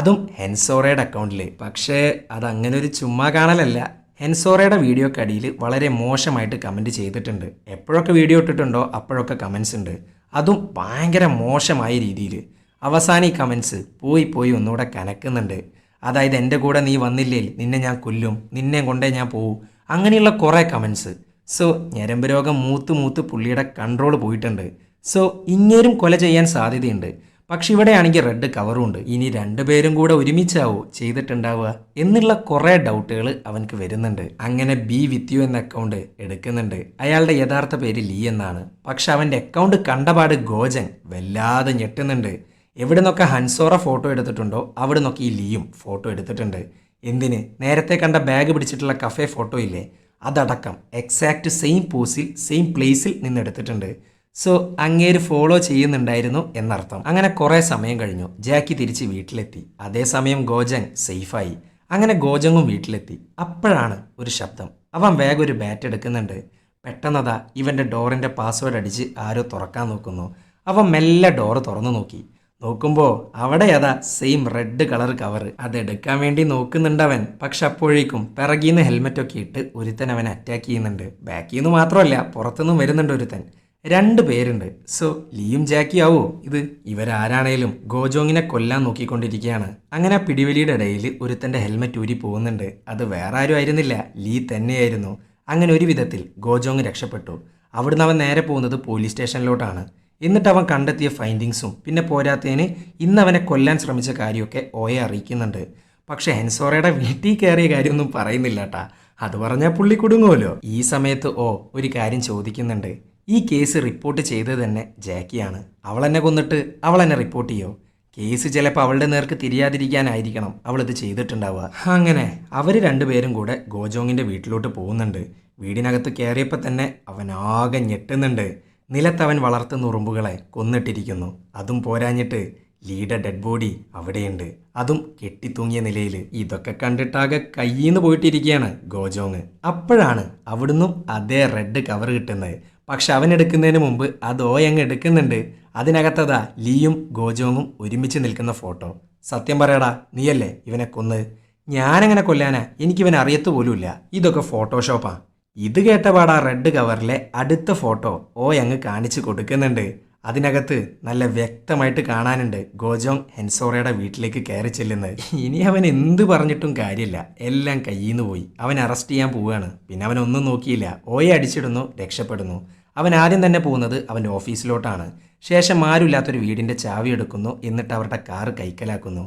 അതും ഹെൻസോറയുടെ അക്കൗണ്ടിൽ. പക്ഷേ അതങ്ങനെ ഒരു ചുമ്മാ കാണലല്ല. ഹെൻസോറയുടെ വീഡിയോക്കടിയിൽ വളരെ മോശമായിട്ട് കമൻറ്റ് ചെയ്തിട്ടുണ്ട്. എപ്പോഴൊക്കെ വീഡിയോ ഇട്ടിട്ടുണ്ടോ അപ്പോഴൊക്കെ കമൻസ് ഉണ്ട്, അതും ഭയങ്കര മോശമായ രീതിയിൽ. അവസാനം ഈ കമൻസ് പോയി ഒന്നുകൂടെ കനക്കുന്നുണ്ട്. അതായത് എൻ്റെ കൂടെ നീ വന്നില്ലേ നിന്നെ ഞാൻ കൊല്ലും, നിന്നെ കൊണ്ടേ ഞാൻ പോവും, അങ്ങനെയുള്ള കുറേ കമൻസ്. സോ ഞരമ്പ് രോഗം മൂത്ത് പുള്ളിയുടെ കൺട്രോൾ പോയിട്ടുണ്ട്. സോ ഇങ്ങേരും കൊല ചെയ്യാൻ സാധ്യതയുണ്ട്. പക്ഷെ ഇവിടെയാണെങ്കിൽ റെഡ് കവറും ഉണ്ട്. ഇനി രണ്ടുപേരും കൂടെ ഒരുമിച്ചാവോ ചെയ്തിട്ടുണ്ടാവുക എന്നുള്ള കുറേ ഡൗട്ടുകൾ അവൻക്ക് വരുന്നുണ്ട്. അങ്ങനെ ബി വിത്ത് യു എന്ന അക്കൗണ്ട് എടുക്കുന്നുണ്ട്. അയാളുടെ യഥാർത്ഥ പേര് ലീ എന്നാണ്. പക്ഷെ അവൻ്റെ അക്കൗണ്ട് കണ്ടപാട് ഗോജങ് വല്ലാതെ ഞെട്ടുന്നുണ്ട്. എവിടെ നിന്നൊക്കെ ഹൻസോറ ഫോട്ടോ എടുത്തിട്ടുണ്ടോ അവിടെ നിന്നൊക്കെ ഈ ലീയും ഫോട്ടോ എടുത്തിട്ടുണ്ട്. എന്തിന്, നേരത്തെ കണ്ട ബാഗ് പിടിച്ചിട്ടുള്ള കഫേ ഫോട്ടോ ഇല്ലേ, അതടക്കം എക്സാക്ട് സെയിം പോസിൽ സെയിം പ്ലേസിൽ നിന്ന് എടുത്തിട്ടുണ്ട്. സോ അങ്ങേര് ഫോളോ ചെയ്യുന്നുണ്ടായിരുന്നു എന്നർത്ഥം. അങ്ങനെ കുറേ സമയം കഴിഞ്ഞു. ജാക്കി തിരിച്ച് വീട്ടിലെത്തി. അതേസമയം ഗോജങ് സേഫായി. അങ്ങനെ ഗോജങ്ങും വീട്ടിലെത്തി. അപ്പോഴാണ് ഒരു ശബ്ദം. അവൻ വേഗം ഒരു ബാറ്റ് എടുക്കുന്നുണ്ട്. പെട്ടെന്നതാ ഇവൻ്റെ ഡോറിൻ്റെ പാസ്വേഡ് അടിച്ച് ആരോ തുറക്കാൻ നോക്കുന്നു. അവൻ മെല്ലെ ഡോറ് തുറന്നു നോക്കുമ്പോൾ അവിടെ അതാ സെയിം റെഡ് കളർ കവർ. അതെടുക്കാൻ വേണ്ടി നോക്കുന്നുണ്ടവൻ. പക്ഷെ അപ്പോഴേക്കും പിറകീന്ന് ഹെൽമെറ്റൊക്കെ ഇട്ട് ഒരുത്തൻ അവൻ അറ്റാക്ക് ചെയ്യുന്നുണ്ട്. ബാക്കിൽ നിന്ന് മാത്രമല്ല പുറത്തുനിന്നും വരുന്നുണ്ട് ഒരുത്തൻ. 2 പേരുണ്ട്. സോ ലീയും ജാക്കി ആവോ ഇത്? ഇവരാരാണേലും ഗോജോങ്ങിനെ കൊല്ലാൻ നോക്കിക്കൊണ്ടിരിക്കുകയാണ്. അങ്ങനെ പിടിവലിയുടെ ഇടയിൽ ഒരുത്തൻ്റെ ഹെൽമെറ്റ് ഊരി പോകുന്നുണ്ട്. അത് വേറെ ആരും ആയിരുന്നില്ല, ലീ തന്നെയായിരുന്നു. അങ്ങനെ ഒരു വിധത്തിൽ ഗോജോങ് രക്ഷപ്പെട്ടു. അവിടുന്ന് അവൻ നേരെ പോകുന്നത് പോലീസ് സ്റ്റേഷനിലോട്ടാണ്. എന്നിട്ട് അവൻ കണ്ടെത്തിയ ഫൈൻഡിങ്സും പിന്നെ പോരാത്തതിന് ഇന്ന് അവനെ കൊല്ലാൻ ശ്രമിച്ച കാര്യമൊക്കെ ഓയെ അറിയിക്കുന്നുണ്ട്. പക്ഷെ ഹെൻസോറയുടെ വീട്ടിൽ കയറിയ കാര്യമൊന്നും പറയുന്നില്ല കേട്ടാ. അത് പറഞ്ഞാൽ പുള്ളി കുടുങ്ങുമല്ലോ. ഈ സമയത്ത് ഒരു കാര്യം ചോദിക്കുന്നുണ്ട്. ഈ കേസ് റിപ്പോർട്ട് ചെയ്തത് തന്നെ ജാക്കിയാണ്. അവളെന്നെ കൊന്നിട്ട് അവളെന്നെ റിപ്പോർട്ട് ചെയ്യോ? കേസ് ചിലപ്പോൾ അവളുടെ നേർക്ക് തിരിയാതിരിക്കാനായിരിക്കണം അവളിത് ചെയ്തിട്ടുണ്ടാവുക. അങ്ങനെ അവർ രണ്ടുപേരും കൂടെ ഗോജോങ്ങിൻ്റെ വീട്ടിലോട്ട് പോകുന്നുണ്ട്. വീടിനകത്ത് കയറിയപ്പോൾ തന്നെ അവൻ ആകെ ഞെട്ടുന്നുണ്ട്. നിലത്തവൻ വളർത്തുന്ന ഉറുമ്പുകളെ കൊന്നിട്ടിരിക്കുന്നു. അതും പോരാഞ്ഞിട്ട് ലീയുടെ ഡെഡ് ബോഡി അവിടെയുണ്ട്, അതും കെട്ടിത്തൂങ്ങിയ നിലയിൽ. ഇതൊക്കെ കണ്ടിട്ടാകെ കയ്യിന്ന് പോയിട്ടിരിക്കുകയാണ് ഗോജോങ്. അപ്പോഴാണ് അവിടുന്നും അതേ റെഡ് കവർ കിട്ടുന്നത്. പക്ഷെ അവൻ എടുക്കുന്നതിന് മുമ്പ് അത് അങ്ങ് എടുക്കുന്നുണ്ട്. അതിനകത്തതാ ലീയും ഗോജോങ്ങും ഒരുമിച്ച് നിൽക്കുന്ന ഫോട്ടോ. സത്യം പറയടാ, നീയല്ലേ ഇവനെ കൊന്ന്? ഞാനെങ്ങനെ കൊല്ലാനാ? എനിക്കിവനെ അറിയത്തു പോലുമില്ല. ഇതൊക്കെ ഫോട്ടോഷോപ്പാ. ഇത് കേട്ടപാടാ റെഡ് കവറിലെ അടുത്ത ഫോട്ടോ അങ്ങ് കാണിച്ചു കൊടുക്കുന്നുണ്ട്. അതിനകത്ത് നല്ല വ്യക്തമായിട്ട് കാണാനുണ്ട് ഗോജോങ് ഹെൻസോറയുടെ വീട്ടിലേക്ക് കയറി ചെല്ലുന്നത്. ഇനി അവൻ എന്ത് പറഞ്ഞിട്ടും കാര്യമില്ല, എല്ലാം കയ്യിന്ന് പോയി. അവൻ അറസ്റ്റ് ചെയ്യാൻ പോവുകയാണ്. പിന്നെ അവനൊന്നും നോക്കിയില്ല, അടിച്ചിടുന്നു, രക്ഷപ്പെടുന്നു. അവൻ ആദ്യം തന്നെ പോകുന്നത് അവൻ്റെ ഓഫീസിലോട്ടാണ്. ശേഷം ആരുമില്ലാത്തൊരു വീടിൻ്റെ ചാവി എടുക്കുന്നു. എന്നിട്ട് അവരുടെ കാറ് കൈക്കലാക്കുന്നു.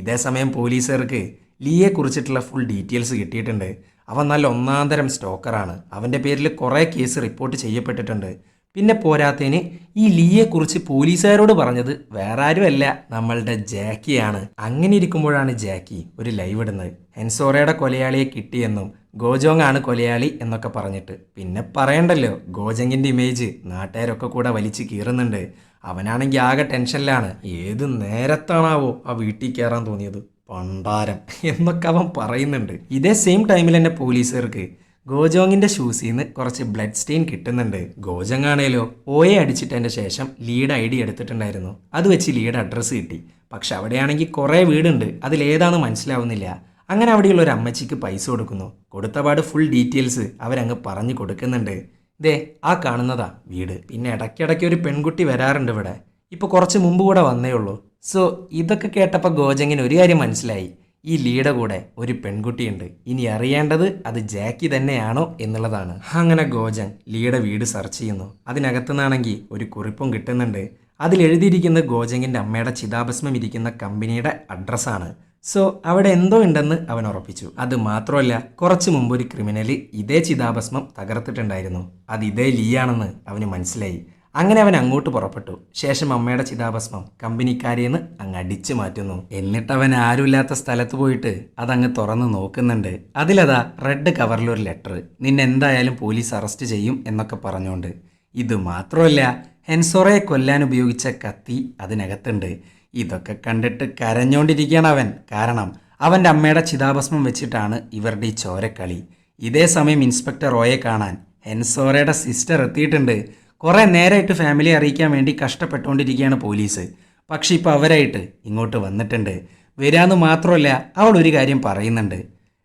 ഇതേ സമയം പോലീസുകാർക്ക് ലീയെ കുറിച്ചിട്ടുള്ള ഫുൾ ഡീറ്റെയിൽസ് കിട്ടിയിട്ടുണ്ട്. അവൻ നല്ല ഒന്നാന്തരം സ്റ്റോക്കറാണ്. അവൻ്റെ പേരിൽ കുറേ കേസ് റിപ്പോർട്ട് ചെയ്യപ്പെട്ടിട്ടുണ്ട്. പിന്നെ പോരാത്തതിന് ഈ ലീയെക്കുറിച്ച് പോലീസുകാരോട് പറഞ്ഞത് വേറെ ആരുമല്ല, നമ്മളുടെ ജാക്കിയാണ്. അങ്ങനെ ഇരിക്കുമ്പോഴാണ് ജാക്കി ഒരു ലൈവ് ഇടുന്നത്. ഹെൻസോറയുടെ കൊലയാളിയെ കിട്ടിയെന്നും ഗോജോങ് ആണ് കൊലയാളി എന്നൊക്കെ പറഞ്ഞിട്ട്. പിന്നെ പറയണ്ടല്ലോ, ഗോജങ്ങിൻ്റെ ഇമേജ് നാട്ടുകാരൊക്കെ കൂടെ വലിച്ചു കീറുന്നുണ്ട്. അവനാണെങ്കിൽ ആകെ ടെൻഷനിലാണ്. ഏത് നേരത്താണാവോ ആ വീട്ടിൽ കയറാൻ തോന്നിയത്, പണ്ടാരം എന്നൊക്കെ അവൻ പറയുന്നുണ്ട്. ഇതേ സെയിം ടൈമിൽ തന്നെ പോലീസുകാർക്ക് ഗോജോങ്ങിൻ്റെ ഷൂസിൽ നിന്ന് കുറച്ച് ബ്ലഡ് സ്റ്റെയിൻ കിട്ടുന്നുണ്ട്. ഗോജോങ് ആണേലോ അടിച്ചിട്ടതിൻ്റെ ശേഷം ലീഡ് ID എടുത്തിട്ടുണ്ടായിരുന്നു. അത് വെച്ച് ലീഡ് അഡ്രസ്സ് കിട്ടി. പക്ഷെ അവിടെയാണെങ്കിൽ കുറേ വീടുണ്ട്, അതിലേതാണെന്ന് മനസ്സിലാവുന്നില്ല. അങ്ങനെ അവിടെയുള്ള ഒരു അമ്മച്ചിക്ക് പൈസ കൊടുക്കുന്നു. കൊടുത്തപാട് ഫുൾ ഡീറ്റെയിൽസ് അവരങ്ങ് പറഞ്ഞു കൊടുക്കുന്നുണ്ട്. ദേ ആ കാണുന്നതാ വീട്. പിന്നെ ഇടയ്ക്കിടയ്ക്ക് ഒരു പെൺകുട്ടി വരാറുണ്ട് ഇവിടെ. ഇപ്പോൾ കുറച്ച് മുമ്പ് കൂടെ വന്നേ ഉള്ളൂ. സോ ഇതൊക്കെ കേട്ടപ്പോൾ ഗോജങ്ങിന് ഒരു കാര്യം മനസ്സിലായി, ഈ ലീയുടെ കൂടെ ഒരു പെൺകുട്ടിയുണ്ട്. ഇനി അറിയേണ്ടത് അത് ജാക്കി തന്നെയാണോ എന്നുള്ളതാണ്. അങ്ങനെ ഗോജങ് ലീയുടെ വീട് സെർച്ച് ചെയ്യുന്നു. അതിനകത്തുനിന്നാണെങ്കിൽ ഒരു കുറിപ്പും കിട്ടുന്നുണ്ട്. അതിലെഴുതിയിരിക്കുന്ന ഗോജങ്ങിൻ്റെ അമ്മയുടെ ചിതാഭസ്മം ഇരിക്കുന്ന കമ്പനിയുടെ അഡ്രസ്സാണ്. സോ അവിടെ എന്തോ ഉണ്ടെന്ന് അവൻ ഉറപ്പിച്ചു. അത് മാത്രമല്ല, കുറച്ച് മുമ്പ് ഒരു ക്രിമിനൽ ഇതേ ചിതാഭസ്മം തകർത്തിട്ടുണ്ടായിരുന്നു. അത് ഇതേ ലീ ആണെന്ന് അവന് മനസ്സിലായി. അങ്ങനെ അവൻ അങ്ങോട്ട് പുറപ്പെട്ടു. ശേഷം അമ്മയുടെ ചിതാഭസ്മം കമ്പനിക്കാരിന്ന് അങ്ങ് അടിച്ചു മാറ്റുന്നു. എന്നിട്ട് അവൻ ആരുമില്ലാത്ത സ്ഥലത്ത് പോയിട്ട് അതങ്ങ് തുറന്ന് നോക്കുന്നുണ്ട്. അതിലതാ റെഡ് കവറിലൊരു ലെറ്റർ. നിന്നെ എന്തായാലും പോലീസ് അറസ്റ്റ് ചെയ്യും എന്നൊക്കെ പറഞ്ഞുകൊണ്ട്. ഇത് മാത്രമല്ല, ഹെൻസോറയെ കൊല്ലാൻ ഉപയോഗിച്ച കത്തി അതിനകത്തുണ്ട്. ഇതൊക്കെ കണ്ടിട്ട് കരഞ്ഞോണ്ടിരിക്കുകയാണ് അവൻ. കാരണം അവൻ്റെ അമ്മയുടെ ചിതാഭസ്മം വെച്ചിട്ടാണ് ഇവരുടെ ഈ ചോരക്കളി. ഇതേ സമയം ഇൻസ്പെക്ടർ റോയെ കാണാൻ ഹെൻസോറയുടെ സിസ്റ്റർ എത്തിയിട്ടുണ്ട്. കുറേ നേരമായിട്ട് ഫാമിലി അറിയിക്കാൻ വേണ്ടി കഷ്ടപ്പെട്ടുകൊണ്ടിരിക്കുകയാണ് പോലീസ്. പക്ഷെ ഇപ്പോൾ അവരായിട്ട് ഇങ്ങോട്ട് വന്നിട്ടുണ്ട്. വരാമെന്ന് മാത്രമല്ല, അവൾ ഒരു കാര്യം പറയുന്നുണ്ട്.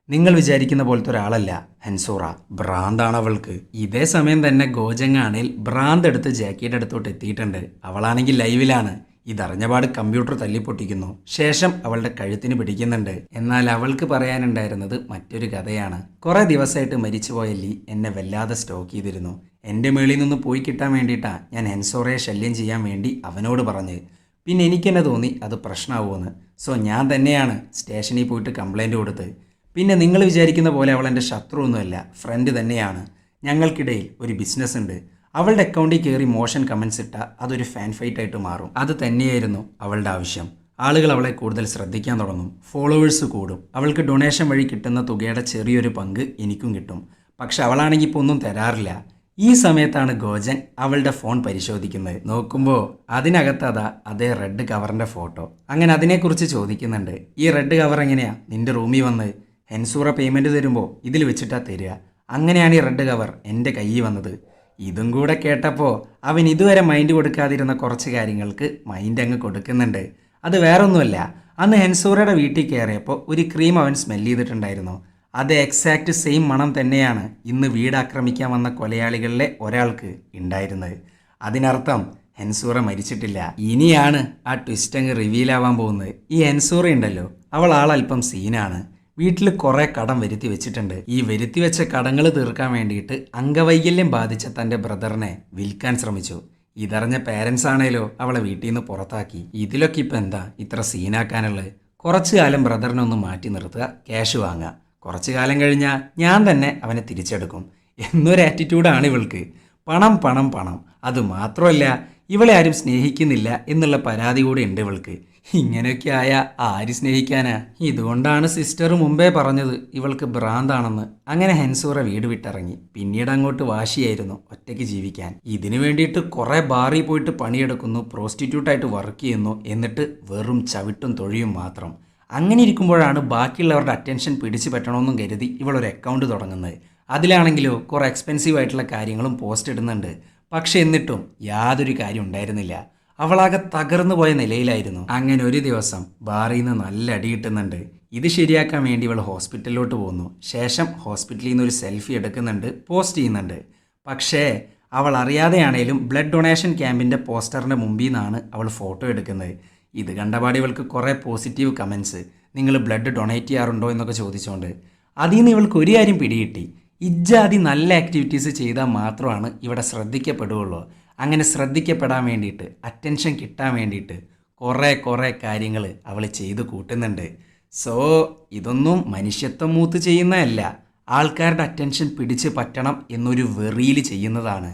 നിങ്ങൾ വിചാരിക്കുന്ന പോലത്തെ ഒരാളല്ല ഹെൻസോറ, ഭ്രാന്താണ് അവൾക്ക്. ഇതേ സമയം തന്നെ ഗോജങ്ങാണിൽ ഭ്രാന്ത് എടുത്ത് ജാക്കിയുടെ അടുത്തോട്ട് എത്തിയിട്ടുണ്ട്. അവളാണെങ്കിൽ ലൈവിലാണ്. ഇതറിഞ്ഞപാട് കമ്പ്യൂട്ടർ തല്ലിപ്പൊട്ടിക്കുന്നു. ശേഷം അവളുടെ കഴുത്തിന് പിടിക്കുന്നുണ്ട്. എന്നാൽ അവൾക്ക് പറയാനുണ്ടായിരുന്നത് മറ്റൊരു കഥയാണ്. കുറേ ദിവസമായിട്ട് മരിച്ചുപോയ ലീ എന്നെ വല്ലാതെ സ്റ്റോക്ക് ചെയ്തിരുന്നു. എൻ്റെ മേളിൽ നിന്ന് പോയി കിട്ടാൻ വേണ്ടിയിട്ടാണ് ഞാൻ ഹെൻസോറയെ ശല്യം ചെയ്യാൻ വേണ്ടി അവനോട് പറഞ്ഞത്. പിന്നെ എനിക്കെന്നെ തോന്നി അത് പ്രശ്നമാവുമെന്ന്. സോ ഞാൻ തന്നെയാണ് സ്റ്റേഷനിൽ പോയിട്ട് കംപ്ലൈൻറ്റ് കൊടുത്തത്. പിന്നെ നിങ്ങൾ വിചാരിക്കുന്ന പോലെ അവൾ എൻ്റെ ശത്രുവൊന്നുമല്ല, ഫ്രണ്ട് തന്നെയാണ്. ഞങ്ങൾക്കിടയിൽ ഒരു ബിസിനസ് ഉണ്ട്. അവളുടെ അക്കൗണ്ടിൽ കയറി മോശം കമൻസ് ഇട്ടാൽ അതൊരു ഫാൻ ഫൈറ്റ് ആയിട്ട് മാറും. അത് തന്നെയായിരുന്നു അവളുടെ ആവശ്യം. ആളുകൾ അവളെ കൂടുതൽ ശ്രദ്ധിക്കാൻ തുടങ്ങും, ഫോളോവേഴ്സ് കൂടും. അവൾക്ക് ഡൊണേഷൻ വഴി കിട്ടുന്ന തുകയുടെ ചെറിയൊരു പങ്ക് എനിക്കും കിട്ടും. പക്ഷെ അവളാണെങ്കിൽ ഇപ്പോൾ ഒന്നും തരാറില്ല. ഈ സമയത്താണ് ഗോജങ് അവളുടെ ഫോൺ പരിശോധിക്കുന്നത്. നോക്കുമ്പോൾ അതിനകത്ത് അതേ റെഡ് കവറിൻ്റെ ഫോട്ടോ. അങ്ങനെ അതിനെക്കുറിച്ച് ചോദിക്കുന്നുണ്ട്. ഈ റെഡ് കവർ എങ്ങനെയാ നിൻ്റെ റൂമിൽ വന്ന്? ഹെൻസൂറ പേയ്മെൻറ്റ് തരുമ്പോൾ ഇതിൽ വെച്ചിട്ടാ തരിക. അങ്ങനെയാണ് ഈ റെഡ് കവർ എൻ്റെ കയ്യിൽ വന്നത്. ഇതും കൂടെ കേട്ടപ്പോൾ അവൻ ഇതുവരെ മൈൻഡ് കൊടുക്കാതിരുന്ന കുറച്ച് കാര്യങ്ങൾക്ക് മൈൻഡ് അങ്ങ് കൊടുക്കുന്നുണ്ട്. അത് വേറൊന്നുമല്ല, അന്ന് ഹെൻസൂറയുടെ വീട്ടിൽ കയറിയപ്പോൾ ഒരു ക്രീം അവൻ സ്മെല്ല് ചെയ്തിട്ടുണ്ടായിരുന്നു. അത് എക്സാക്റ്റ് സെയിം മണം തന്നെയാണ് ഇന്ന് വീട് ആക്രമിക്കാൻ വന്ന കൊലയാളികളിലെ ഒരാൾക്ക് ഉണ്ടായിരുന്നത്. അതിനർത്ഥം ഹെൻസൂറ മരിച്ചിട്ടില്ല. ഇനിയാണ് ആ ട്വിസ്റ്റ് അങ്ങ് റിവീലാവാൻ പോകുന്നത്. ഈ ഹെൻസൂറ ഉണ്ടല്ലോ, അവൾ ആളല്പം സീനാണ്. വീട്ടിൽ കുറേ കടം വരുത്തി വെച്ചിട്ടുണ്ട്. ഈ വരുത്തി വെച്ച കടങ്ങൾ തീർക്കാൻ വേണ്ടിയിട്ട് അംഗവൈകല്യം ബാധിച്ച തൻ്റെ ബ്രദറിനെ വിൽക്കാൻ ശ്രമിച്ചു. ഇതറിഞ്ഞ പേരൻസ് ആണേലോ അവളെ വീട്ടിൽ നിന്ന് പുറത്താക്കി. ഇതിലൊക്കെ ഇപ്പം എന്താ ഇത്ര സീനാക്കാനുള്ളത്? കുറച്ചു കാലം ബ്രദറിനെ ഒന്ന് മാറ്റി നിർത്തുക, ക്യാഷ് വാങ്ങുക. കുറച്ചു കാലം കഴിഞ്ഞാൽ ഞാൻ തന്നെ അവനെ തിരിച്ചെടുക്കും എന്നൊരു ആറ്റിറ്റ്യൂഡാണ് ഇവൾക്ക്. പണം പണം പണം. അത് മാത്രമല്ല, ഇവളെ ആരും സ്നേഹിക്കുന്നില്ല എന്നുള്ള പരാതി കൂടെ ഉണ്ട് ഇവൾക്ക്. ഇങ്ങനെയൊക്കെ ആയ ആര് സ്നേഹിക്കാനാ? ഇതുകൊണ്ടാണ് സിസ്റ്റർ മുമ്പേ പറഞ്ഞത് ഇവൾക്ക് ഭ്രാന്താണെന്ന്. അങ്ങനെ ഹൻസൂറ വീട് വിട്ടിറങ്ങി. പിന്നീട് അങ്ങോട്ട് വാശിയായിരുന്നു ഒറ്റയ്ക്ക് ജീവിക്കാൻ. ഇതിനു വേണ്ടിയിട്ട് കുറേ ബാറിൽ പോയിട്ട് പണിയെടുക്കുന്നു, പ്രോസ്റ്റിറ്റ്യൂട്ടായിട്ട് വർക്ക് ചെയ്യുന്നു, എന്നിട്ട് വെറും ചവിട്ടും തൊഴിയും മാത്രം. അങ്ങനെ ഇരിക്കുമ്പോഴാണ് ബാക്കിയുള്ളവരുടെ അറ്റൻഷൻ പിടിച്ചു പറ്റണമെന്നും കരുതി ഇവളൊരു അക്കൗണ്ട് തുടങ്ങുന്നത്. അതിലാണെങ്കിലോ കുറേ എക്സ്പെൻസീവ് ആയിട്ടുള്ള കാര്യങ്ങളും പോസ്റ്റ് ഇടുന്നുണ്ട്. പക്ഷെ എന്നിട്ടും യാതൊരു കാര്യം ഉണ്ടായിരുന്നില്ല. അവളാകെ തകർന്നു പോയ നിലയിലായിരുന്നു. അങ്ങനെ ഒരു ദിവസം ബാറിൽ നിന്ന് നല്ല അടി കിട്ടുന്നുണ്ട്. ഇത് ശരിയാക്കാൻ വേണ്ടി ഇവൾ ഹോസ്പിറ്റലിലോട്ട് പോകുന്നു. ശേഷം ഹോസ്പിറ്റലിൽ നിന്ന് ഒരു സെൽഫി എടുക്കുന്നുണ്ട്, പോസ്റ്റ് ചെയ്യുന്നുണ്ട്. പക്ഷേ അവൾ അറിയാതെയാണേലും ബ്ലഡ് ഡൊണേഷൻ ക്യാമ്പിൻ്റെ പോസ്റ്ററിൻ്റെ മുമ്പിൽ നിന്നാണ് അവൾ ഫോട്ടോ എടുക്കുന്നത്. ഇത് കണ്ടപാടി ഇവൾക്ക് കുറേ പോസിറ്റീവ് കമൻസ്, നിങ്ങൾ ബ്ലഡ് ഡൊണേറ്റ് ചെയ്യാറുണ്ടോ എന്നൊക്കെ ചോദിച്ചുകൊണ്ട്. അതിൽ നിന്ന് ഇവൾക്ക് ഒരു കാര്യം പിടികിട്ടി, ഇജ്ജാതി നല്ല ആക്ടിവിറ്റീസ് ചെയ്താൽ മാത്രമാണ് ഇവിടെ ശ്രദ്ധിക്കപ്പെടുകയുള്ളൂ. അങ്ങനെ ശ്രദ്ധിക്കപ്പെടാൻ വേണ്ടിയിട്ട്, അറ്റൻഷൻ കിട്ടാൻ വേണ്ടിയിട്ട് കുറേ കാര്യങ്ങൾ അവൾ ചെയ്ത് കൂട്ടുന്നുണ്ട്. സോ ഇതൊന്നും മനുഷ്യത്വം മൂത്ത് ചെയ്യുന്നതല്ല, ആൾക്കാരുടെ അറ്റൻഷൻ പിടിച്ച് പറ്റണം എന്നൊരു വെറിയിൽ ചെയ്യുന്നതാണ്.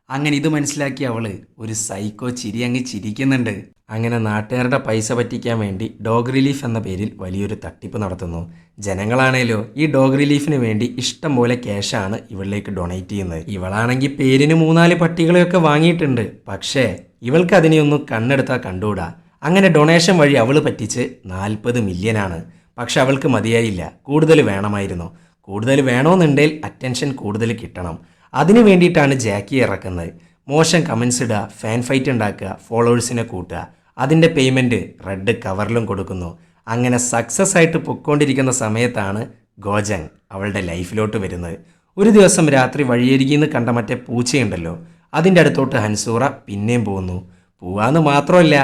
അങ്ങനെ ഇത് മനസ്സിലാക്കി അവൾ ഒരു സൈക്കോ ചിരി അങ്ങ് ചിരിക്കുന്നുണ്ട്. അങ്ങനെ നാട്ടുകാരുടെ പൈസ പറ്റിക്കാൻ വേണ്ടി ഡോഗ് റിലീഫ് എന്ന പേരിൽ വലിയൊരു തട്ടിപ്പ് നടത്തുന്നു. ജനങ്ങളാണേലോ ഈ ഡോഗ് റിലീഫിന് വേണ്ടി ഇഷ്ടം പോലെ ക്യാഷാണ് ഇവളിലേക്ക് ഡൊണേറ്റ് ചെയ്യുന്നത്. ഇവളാണെങ്കിൽ പേരിന് 3-4 പട്ടികളെയൊക്കെ വാങ്ങിയിട്ടുണ്ട്. പക്ഷേ ഇവൾക്ക് അതിനെയൊന്നും കണ്ണെടുത്താൽ കണ്ടുകൂടാ. അങ്ങനെ ഡൊണേഷൻ വഴി അവൾ പറ്റിച്ച് 40 മില്യനാണ്. പക്ഷെ അവൾക്ക് മതിയായില്ല, കൂടുതൽ വേണമായിരുന്നു. കൂടുതൽ വേണമെന്നുണ്ടെങ്കിൽ അറ്റൻഷൻ കൂടുതൽ കിട്ടണം. അതിനു വേണ്ടിയിട്ടാണ് ജാക്കി ഇറക്കുന്നത്. മോശം കമൻസ് ഇടുക, ഫാൻ ഫൈറ്റ് ഉണ്ടാക്കുക, ഫോളോവേഴ്സിനെ കൂട്ടുക. അതിൻ്റെ പേയ്മെൻറ്റ് റെഡ് കവറിലും കൊടുക്കുന്നു. അങ്ങനെ സക്സസ് ആയിട്ട് പൊയ്ക്കൊണ്ടിരിക്കുന്ന സമയത്താണ് ഗോജങ് അവളുടെ ലൈഫിലോട്ട് വരുന്നത്. ഒരു ദിവസം രാത്രി വഴിയരികിൽ നിന്ന് കണ്ട മറ്റേ പൂച്ചയുണ്ടല്ലോ, അതിൻ്റെ അടുത്തോട്ട് ഹൻസൂറ പിന്നെയും പോകുന്നു. പോവാന്ന് മാത്രമല്ല,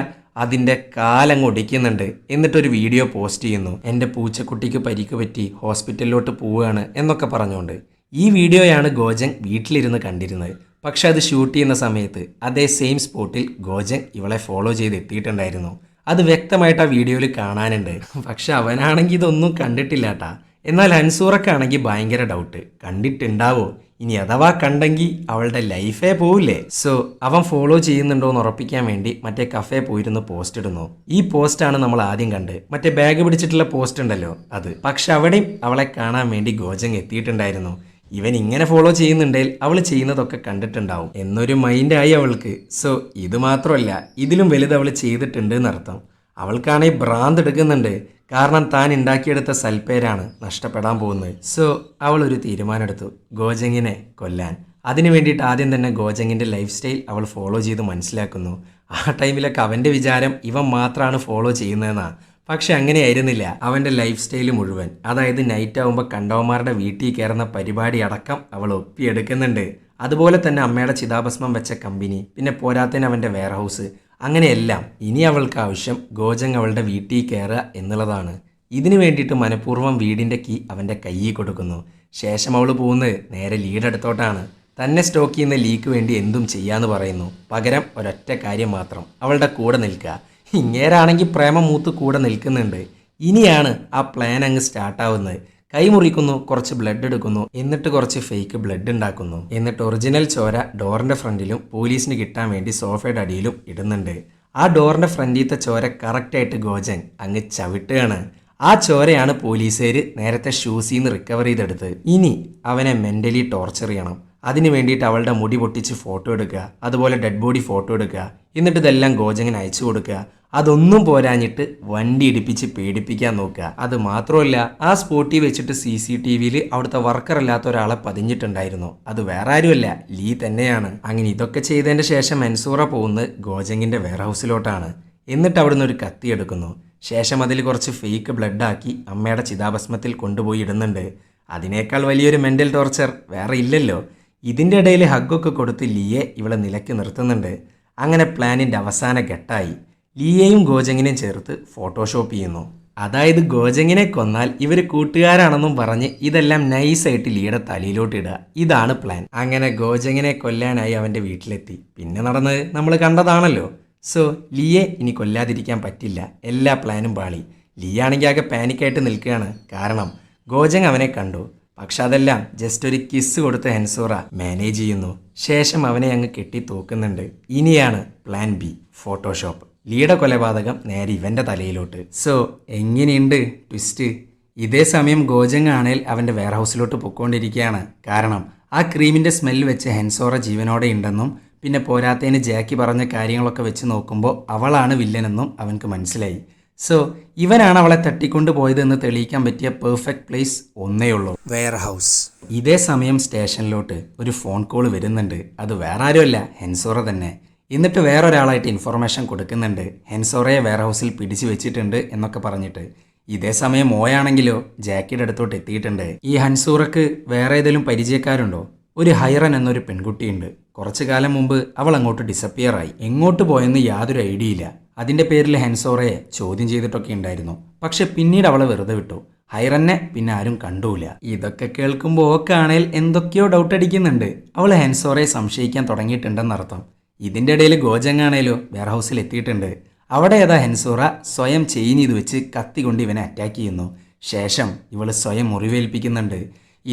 അതിൻ്റെ കാലങ്ങ് ഒടിക്കുന്നുണ്ട്. എന്നിട്ടൊരു വീഡിയോ പോസ്റ്റ് ചെയ്യുന്നു, എൻ്റെ പൂച്ചക്കുട്ടിക്ക് പരിക്ക് പറ്റി ഹോസ്പിറ്റലിലോട്ട് പോവുകയാണ് എന്നൊക്കെ പറഞ്ഞുകൊണ്ട്. ഈ വീഡിയോയാണ് ഗോജങ് വീട്ടിലിരുന്ന് കണ്ടിരുന്നത്. പക്ഷെ അത് ഷൂട്ട് ചെയ്യുന്ന സമയത്ത് അതേ സെയിം സ്പോട്ടിൽ ഗോജങ് ഇവളെ ഫോളോ ചെയ്ത് എത്തിയിട്ടുണ്ടായിരുന്നു. അത് വ്യക്തമായിട്ട് ആ വീഡിയോയിൽ കാണാനുണ്ട്. പക്ഷെ അവനാണെങ്കിൽ ഇതൊന്നും കണ്ടിട്ടില്ലാട്ടാ. എന്നാൽ ഹൻസൂറക്കാണെങ്കിൽ ഭയങ്കര ഡൗട്ട്, കണ്ടിട്ടുണ്ടാവോ? ഇനി അഥവാ കണ്ടെങ്കിൽ അവളുടെ ലൈഫേ പോവില്ലേ. സോ അവൻ ഫോളോ ചെയ്യുന്നുണ്ടോ എന്ന് ഉറപ്പിക്കാൻ വേണ്ടി മറ്റേ കഫേ പോയിരുന്ന് പോസ്റ്റ് ഇടുന്നു. ഈ പോസ്റ്റാണ് നമ്മൾ ആദ്യം കണ്ട്, മറ്റേ ബാഗ് പിടിച്ചിട്ടുള്ള പോസ്റ്റ് ഉണ്ടല്ലോ അത്. പക്ഷെ അവിടെയും അവളെ കാണാൻ വേണ്ടി ഗോജങ് എത്തിയിട്ടുണ്ടായിരുന്നു. ഇവൻ ഇങ്ങനെ ഫോളോ ചെയ്യുന്നുണ്ടെങ്കിൽ അവൾ ചെയ്യുന്നതൊക്കെ കണ്ടിട്ടുണ്ടാവും എന്നൊരു മൈൻഡായി അവൾക്ക്. സോ ഇത് മാത്രമല്ല, ഇതിലും വലുത് അവൾ ചെയ്തിട്ടുണ്ട് എന്നർത്ഥം. അവൾക്കാണെങ്കിൽ ഭ്രാന്ത് എടുക്കുന്നുണ്ട്. കാരണം താൻ ഉണ്ടാക്കിയെടുത്ത സൽപ്പേരാണ് നഷ്ടപ്പെടാൻ പോകുന്നത്. സോ അവൾ ഒരു തീരുമാനമെടുത്തു, ഗോജങ്ങിനെ കൊല്ലാൻ. അതിനു വേണ്ടിയിട്ട് ആദ്യം തന്നെ ഗോജങ്ങിൻ്റെ ലൈഫ് സ്റ്റൈൽ അവൾ ഫോളോ ചെയ്ത് മനസ്സിലാക്കുന്നു. ആ ടൈമിലൊക്കെ അവൻ്റെ വിചാരം ഇവൻ മാത്രമാണ് ഫോളോ ചെയ്യുന്നതെന്നാണ്. പക്ഷെ അങ്ങനെയായിരുന്നില്ല. അവൻ്റെ ലൈഫ് സ്റ്റൈല് മുഴുവൻ, അതായത് നൈറ്റ് ആകുമ്പോൾ കണ്ടവന്മാരുടെ വീട്ടിൽ കയറുന്ന പരിപാടി അടക്കം അവൾ ഒപ്പിയെടുക്കുന്നുണ്ട്. അതുപോലെ തന്നെ അമ്മയുടെ ചിതാഭസ്മം വെച്ച കമ്പനി, പിന്നെ പോരാത്തതിന് അവൻ്റെ വെയർ ഹൗസ്, അങ്ങനെയെല്ലാം. ഇനി അവൾക്ക് ആവശ്യം ഗോജങ് അവളുടെ വീട്ടിൽ കയറുക എന്നുള്ളതാണ്. ഇതിനു വേണ്ടിയിട്ട് മനഃപൂർവ്വം വീടിൻ്റെ കീ അവൻ്റെ കയ്യിൽ കൊടുക്കുന്നു. ശേഷം അവൾ പോകുന്നത് നേരെ ലീഡെടുത്തോട്ടാണ്. തന്നെ സ്റ്റോക്ക് ചെയ്യുന്ന ലീക്ക് വേണ്ടി എന്തും ചെയ്യാന്ന് പറയുന്നു. പകരം ഒരൊറ്റ കാര്യം മാത്രം, അവളുടെ കൂടെ നിൽക്കുക. ഇങ്ങേരാണെങ്കിൽ പ്രേമം മൂത്ത് കൂടെ നിൽക്കുന്നുണ്ട്. ഇനിയാണ് ആ പ്ലാൻ അങ്ങ് സ്റ്റാർട്ടാവുന്നത്. കൈ മുറിക്കുന്നു, കുറച്ച് ബ്ലഡ് എടുക്കുന്നു, എന്നിട്ട് കുറച്ച് ഫേക്ക് ബ്ലഡ് ഉണ്ടാക്കുന്നു. എന്നിട്ട് ഒറിജിനൽ ചോര ഡോറിൻ്റെ ഫ്രണ്ടിലും പോലീസിന് കിട്ടാൻ വേണ്ടി സോഫയുടെ അടിയിലും ഇടുന്നുണ്ട്. ആ ഡോറിൻ്റെ ഫ്രണ്ടിലത്തെ ചോര കറക്റ്റായിട്ട് ഗോജങ് അങ്ങ് ചവിട്ടുകയാണ്. ആ ചോരയാണ് പോലീസുകാർ നേരത്തെ ഷൂസിൽ നിന്ന് റിക്കവർ ചെയ്തെടുത്ത്. ഇനി അവനെ മെൻ്റലി ടോർച്ചർ ചെയ്യണം. അതിന് വേണ്ടിയിട്ട് അവളുടെ മുടി പൊട്ടിച്ച് ഫോട്ടോ എടുക്കുക, അതുപോലെ ഡെഡ് ബോഡി ഫോട്ടോ എടുക്കുക, എന്നിട്ട് ഇതെല്ലാം ഗോജങ്ങിന് അയച്ചു കൊടുക്കുക. അതൊന്നും പോരാഞ്ഞിട്ട് വണ്ടി ഇടിപ്പിച്ച് പേടിപ്പിക്കാൻ നോക്കുക. അത് മാത്രമല്ല, ആ സ്പോട്ടിൽ വെച്ചിട്ട് CCTVയിൽ അവിടുത്തെ വർക്കർ അല്ലാത്ത ഒരാളെ പതിഞ്ഞിട്ടുണ്ടായിരുന്നു. അത് വേറെ ആരുമല്ല, ലീ തന്നെയാണ്. അങ്ങനെ ഇതൊക്കെ ചെയ്തതിൻ്റെ ശേഷം മൻസൂറ പോകുന്നത് ഗോജങ്ങിൻ്റെ വെയർ ഹൗസിലോട്ടാണ്. എന്നിട്ട് അവിടുന്ന് ഒരു കത്തി എടുക്കുന്നു. ശേഷം അതിൽ കുറച്ച് ഫേക്ക് ബ്ലഡ് ആക്കി അമ്മയുടെ ചിതാഭസ്മത്തിൽ കൊണ്ടുപോയി ഇടുന്നുണ്ട്. അതിനേക്കാൾ വലിയൊരു മെൻ്റൽ ടോർച്ചർ വേറെ ഇല്ലല്ലോ. ഇതിൻ്റെ ഇടയിൽ ഹഗ്ഗൊക്കെ കൊടുത്ത് ലീയെ ഇവളെ നിലയ്ക്ക് നിർത്തുന്നുണ്ട്. അങ്ങനെ പ്ലാനിൻ്റെ അവസാന ഘട്ടമായി. ലീയെയും ഗോജങ്ങിനെയും ചേർത്ത് ഫോട്ടോഷോപ്പ് ചെയ്യുന്നു. അതായത് ഗോജങ്ങിനെ കൊന്നാൽ ഇവർ കൂട്ടുകാരാണെന്നും പറഞ്ഞ് ഇതെല്ലാം നൈസായിട്ട് ലീയുടെ തലയിലോട്ട് ഇടുക. ഇതാണ് പ്ലാൻ. അങ്ങനെ ഗോജങ്ങിനെ കൊല്ലാനായി അവൻ്റെ വീട്ടിലെത്തി. പിന്നെ നടന്നത് നമ്മൾ കണ്ടതാണല്ലോ. സോ ലീയെ ഇനി കൊല്ലാതിരിക്കാൻ പറ്റില്ല. എല്ലാ പ്ലാനും പാളി. ലിയാണെങ്കിൽ ആകെ പാനിക്കായിട്ട് നിൽക്കുകയാണ്. കാരണം ഗോജങ് അവനെ കണ്ടു. പക്ഷെ അതെല്ലാം ജസ്റ്റ് ഒരു കിസ് കൊടുത്ത് ഹെൻസോറ മാനേജ് ചെയ്യുന്നു. ശേഷം അവനെ അങ്ങ് കെട്ടി തൂക്കുന്നുണ്ട്. ഇനിയാണ് പ്ലാൻ ബി, ഫോട്ടോഷോപ്പ്. ലീയുടെ കൊലപാതകം നേരെ ഇവന്റെ തലയിലോട്ട്. സോ എങ്ങനെയുണ്ട് ട്വിസ്റ്റ്? ഇതേ സമയം ഗോജങ് ആണേൽ അവന്റെ വെയർ ഹൗസിലോട്ട് പൊക്കോണ്ടിരിക്കുകയാണ്. കാരണം ആ ക്രീമിന്റെ സ്മെല്ല് വെച്ച് ഹെൻസോറ ജീവനോടെ ഉണ്ടെന്നും പിന്നെ പോരാത്തതിന് ജാക്കി പറഞ്ഞ കാര്യങ്ങളൊക്കെ വെച്ച് നോക്കുമ്പോൾ അവളാണ് വില്ലനെന്നും അവൻക്ക് മനസ്സിലായി. സോ ഇവനാണ് അവളെ തട്ടിക്കൊണ്ടു പോയതെന്ന് തെളിയിക്കാൻ പറ്റിയ പെർഫെക്റ്റ് പ്ലേസ് ഒന്നേ ഉള്ളൂ, വെയർ ഹൗസ്. ഇതേ സമയം സ്റ്റേഷനിലോട്ട് ഒരു ഫോൺ കോൾ വരുന്നുണ്ട്. അത് വേറെ ആരുമല്ല, ഹെൻസോറ തന്നെ. എന്നിട്ട് വേറൊരാളായിട്ട് ഇൻഫർമേഷൻ കൊടുക്കുന്നുണ്ട്, ഹെൻസോറയെ വെയർ ഹൗസിൽ പിടിച്ചു വെച്ചിട്ടുണ്ട് എന്നൊക്കെ പറഞ്ഞിട്ട്. ഇതേ സമയം മോയാണെങ്കിലോ ജാക്കിയുടെ അടുത്തോട്ട് എത്തിയിട്ടുണ്ട്. ഈ ഹൻസൂറക്ക് വേറെ ഏതെങ്കിലും പരിചയക്കാരുണ്ടോ? ഒരു ഹൈറൻ എന്നൊരു പെൺകുട്ടിയുണ്ട്. കുറച്ചു കാലം മുമ്പ് അവൾ അങ്ങോട്ട് ഡിസപ്പിയർ ആയി. എങ്ങോട്ട് പോയെന്ന് യാതൊരു ഐഡിയ ഇല്ല. അതിന്റെ പേരിൽ ഹെൻസോറയെ ചോദ്യം ചെയ്തിട്ടൊക്കെ ഉണ്ടായിരുന്നു. പക്ഷെ പിന്നീട് അവളെ വെറുതെ വിട്ടു. ഹൈറനെ പിന്നെ ആരും കണ്ടൂല. ഇതൊക്കെ കേൾക്കുമ്പോൾ ഓക്കെ ആണേൽ എന്തൊക്കെയോ ഡൗട്ട് അടിക്കുന്നുണ്ട്. അവൾ ഹെൻസോറയെ സംശയിക്കാൻ തുടങ്ങിയിട്ടുണ്ടെന്നർത്ഥം. ഇതിന്റെ ഇടയിൽ ഗോജങ് ആണേലോ വെയർ ഹൗസിൽ എത്തിയിട്ടുണ്ട്. അവിടെ ഏതാ ഹെൻസോറ സ്വയം ചെയിൻ ചെയ്ത് വെച്ച് കത്തി കൊണ്ട് ഇവനെ അറ്റാക്ക് ചെയ്യുന്നു. ശേഷം ഇവള് സ്വയം മുറിവേൽപ്പിക്കുന്നുണ്ട്.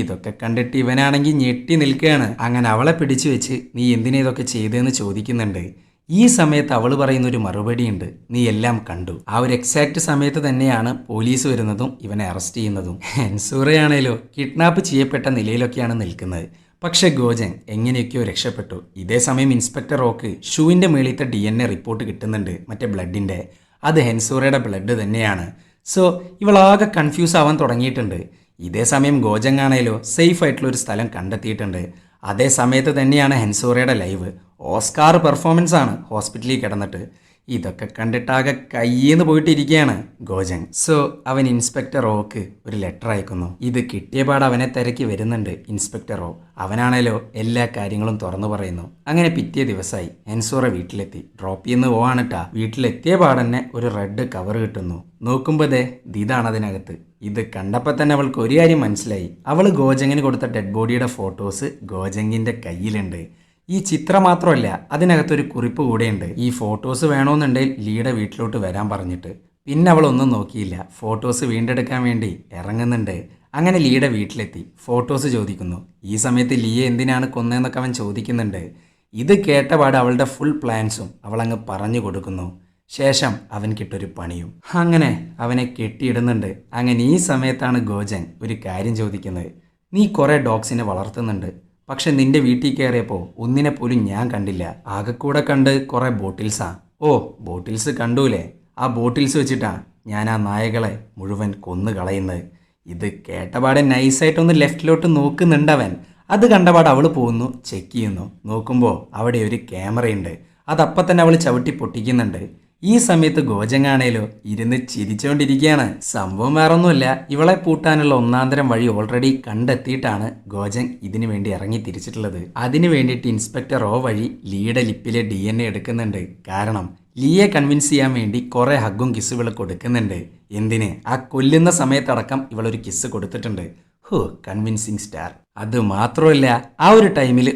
ഇതൊക്കെ കണ്ടിട്ട് ഇവനാണെങ്കിൽ ഞെട്ടി നിൽക്കുകയാണ്. അങ്ങനെ അവളെ പിടിച്ചു വെച്ച് നീ എന്തിനാ ഇതൊക്കെ ചെയ്തതെന്ന് ചോദിക്കുന്നുണ്ട്. ഈ സമയത്ത് അവൾ പറയുന്ന ഒരു മറുപടിയുണ്ട്, നീ എല്ലാം കണ്ടു. ആ ഒരു എക്സാക്ട് സമയത്ത് തന്നെയാണ് പോലീസ് വരുന്നതും ഇവനെ അറസ്റ്റ് ചെയ്യുന്നതും. ഹെൻസൂറയാണേലോ കിഡ്നാപ്പ് ചെയ്യപ്പെട്ട നിലയിലൊക്കെയാണ് നിൽക്കുന്നത്. പക്ഷെ ഗോജങ് എങ്ങനെയൊക്കെയോ രക്ഷപ്പെട്ടു. ഇതേ സമയം ഇൻസ്പെക്ടർ റോക്ക് ഷൂവിൻ്റെ മേളിത്തെ DNA റിപ്പോർട്ട് കിട്ടുന്നുണ്ട്, മറ്റേ ബ്ലഡിൻ്റെ. അത് ഹെൻസൂറയുടെ ബ്ലഡ് തന്നെയാണ്. സോ ഇവളാകെ കൺഫ്യൂസ് ആവാൻ തുടങ്ങിയിട്ടുണ്ട്. ഇതേ സമയം ഗോജങ് ആണേലോ സേഫ് ആയിട്ടുള്ള ഒരു സ്ഥലം കണ്ടെത്തിയിട്ടുണ്ട്. അതേ സമയത്ത് തന്നെയാണ് ഹെൻസോറയുടെ ലൈവ് ഓസ്കാർ പെർഫോമൻസ് ആണ് ഹോസ്പിറ്റലിൽ കിടന്നിട്ട്. ഇതൊക്കെ കണ്ടിട്ടാകെ കയ്യെന്ന് പോയിട്ടിരിക്കുകയാണ് ഗോജങ്. സോ അവൻ ഇൻസ്പെക്ടർ റോക്ക് ഒരു ലെറ്റർ അയക്കുന്നു. ഇത് കിട്ടിയ പാട് അവനെ തിരക്കി വരുന്നുണ്ട് ഇൻസ്പെക്ടർ റോ. അവനാണേലോ എല്ലാ കാര്യങ്ങളും തുറന്നു പറയുന്നു. അങ്ങനെ പിറ്റേ ദിവസമായി ഹെൻസോറ വീട്ടിലെത്തി. ഡ്രോപ്പ് ചെയ്യുന്ന പോവാണിട്ടാ. വീട്ടിലെത്തിയ പാടന്നെ ഒരു റെഡ് കവർ കിട്ടുന്നു. നോക്കുമ്പോൾ ഇതാണ് അതിനകത്ത്. ഇത് കണ്ടപ്പോൾ തന്നെ അവൾക്ക് ഒരു കാര്യം മനസ്സിലായി. അവൾ ഗോജങ്ങിന് കൊടുത്ത ഡെഡ് ബോഡിയുടെ ഫോട്ടോസ് ഗോജങ്ങിന്റെ കയ്യിലുണ്ട്. ഈ ചിത്രം മാത്രമല്ല, അതിനകത്തൊരു കുറിപ്പ് കൂടെയുണ്ട്. ഈ ഫോട്ടോസ് വേണമെന്നുണ്ടെങ്കിൽ ലീയുടെ വീട്ടിലോട്ട് വരാൻ പറഞ്ഞിട്ട്. പിന്നെ അവളൊന്നും നോക്കിയില്ല, ഫോട്ടോസ് വീണ്ടെടുക്കാൻ വേണ്ടി ഇറങ്ങുന്നുണ്ട്. അങ്ങനെ ലീയുടെ വീട്ടിലെത്തി ഫോട്ടോസ് ചോദിക്കുന്നു. ഈ സമയത്ത് ലീയെ എന്തിനാണ് കൊന്നതെന്നൊക്കെ അവൻ ചോദിക്കുന്നുണ്ട്. ഇത് കേട്ടപാട് അവളുടെ ഫുൾ പ്ലാൻസും അവളങ്ങ് പറഞ്ഞു കൊടുക്കുന്നു. ശേഷം അവൻ കിട്ടൊരു പണിയും. അങ്ങനെ അവനെ കെട്ടിയിടുന്നുണ്ട്. അങ്ങനെ ഈ സമയത്താണ് ഗോജങ് ഒരു കാര്യം ചോദിക്കുന്നത്. നീ കുറേ ഡോഗ്സിനെ വളർത്തുന്നുണ്ട്, പക്ഷെ നിന്റെ വീട്ടിൽ കയറിയപ്പോൾ ഒന്നിനെ പോലും ഞാൻ കണ്ടില്ല. ആകെക്കൂടെ കണ്ട് കുറേ ബോട്ടിൽസാ. ഓ, ബോട്ടിൽസ് കണ്ടൂലേ? ആ ബോട്ടിൽസ് വെച്ചിട്ടാ ഞാൻ ആ നായകളെ മുഴുവൻ കൊന്നു കളയുന്നത്. ഇത് കേട്ടപാടെ നൈസായിട്ടൊന്ന് ലെഫ്റ്റിലോട്ട് നോക്കുന്നുണ്ടവൻ. അത് കണ്ടപാട് അവൾ പോകുന്നു, ചെക്ക് ചെയ്യുന്നു. നോക്കുമ്പോൾ അവിടെ ഒരു ക്യാമറയുണ്ട്. അതപ്പം തന്നെ അവൾ ചവിട്ടി പൊട്ടിക്കുന്നുണ്ട്. ഈ സമയത്ത് ഗോജങ് ആണേലോ ഇരുന്ന് ചിരിച്ചുകൊണ്ടിരിക്കുകയാണ്. സംഭവം വേറൊന്നുമില്ല, ഇവളെ പൂട്ടാനുള്ള ഒന്നാന്തരം വഴി ഓൾറെഡി കണ്ടെത്തിയിട്ടാണ് ഗോജങ് ഇതിനു വേണ്ടി ഇറങ്ങി തിരിച്ചിട്ടുള്ളത്. അതിനു വേണ്ടിയിട്ട് ഇൻസ്പെക്ടർ റോ വഴി ലീയുടെ ലിപ്പിലെ DNA എടുക്കുന്നുണ്ട്. കാരണം ലീയെ കൺവിൻസ് ചെയ്യാൻ വേണ്ടി കുറെ ഹഗ്ഗും കിസ്സുകൾ കൊടുക്കുന്നുണ്ട്. എന്തിന്? ആ കൊല്ലുന്ന സമയത്തടക്കം ഇവളൊരു കിസ് കൊടുത്തിട്ടുണ്ട്. ഹോ, കൺവിൻസിങ് സ്റ്റാർ. അത് മാത്രമല്ല, ആ ഒരു ടൈമിൽ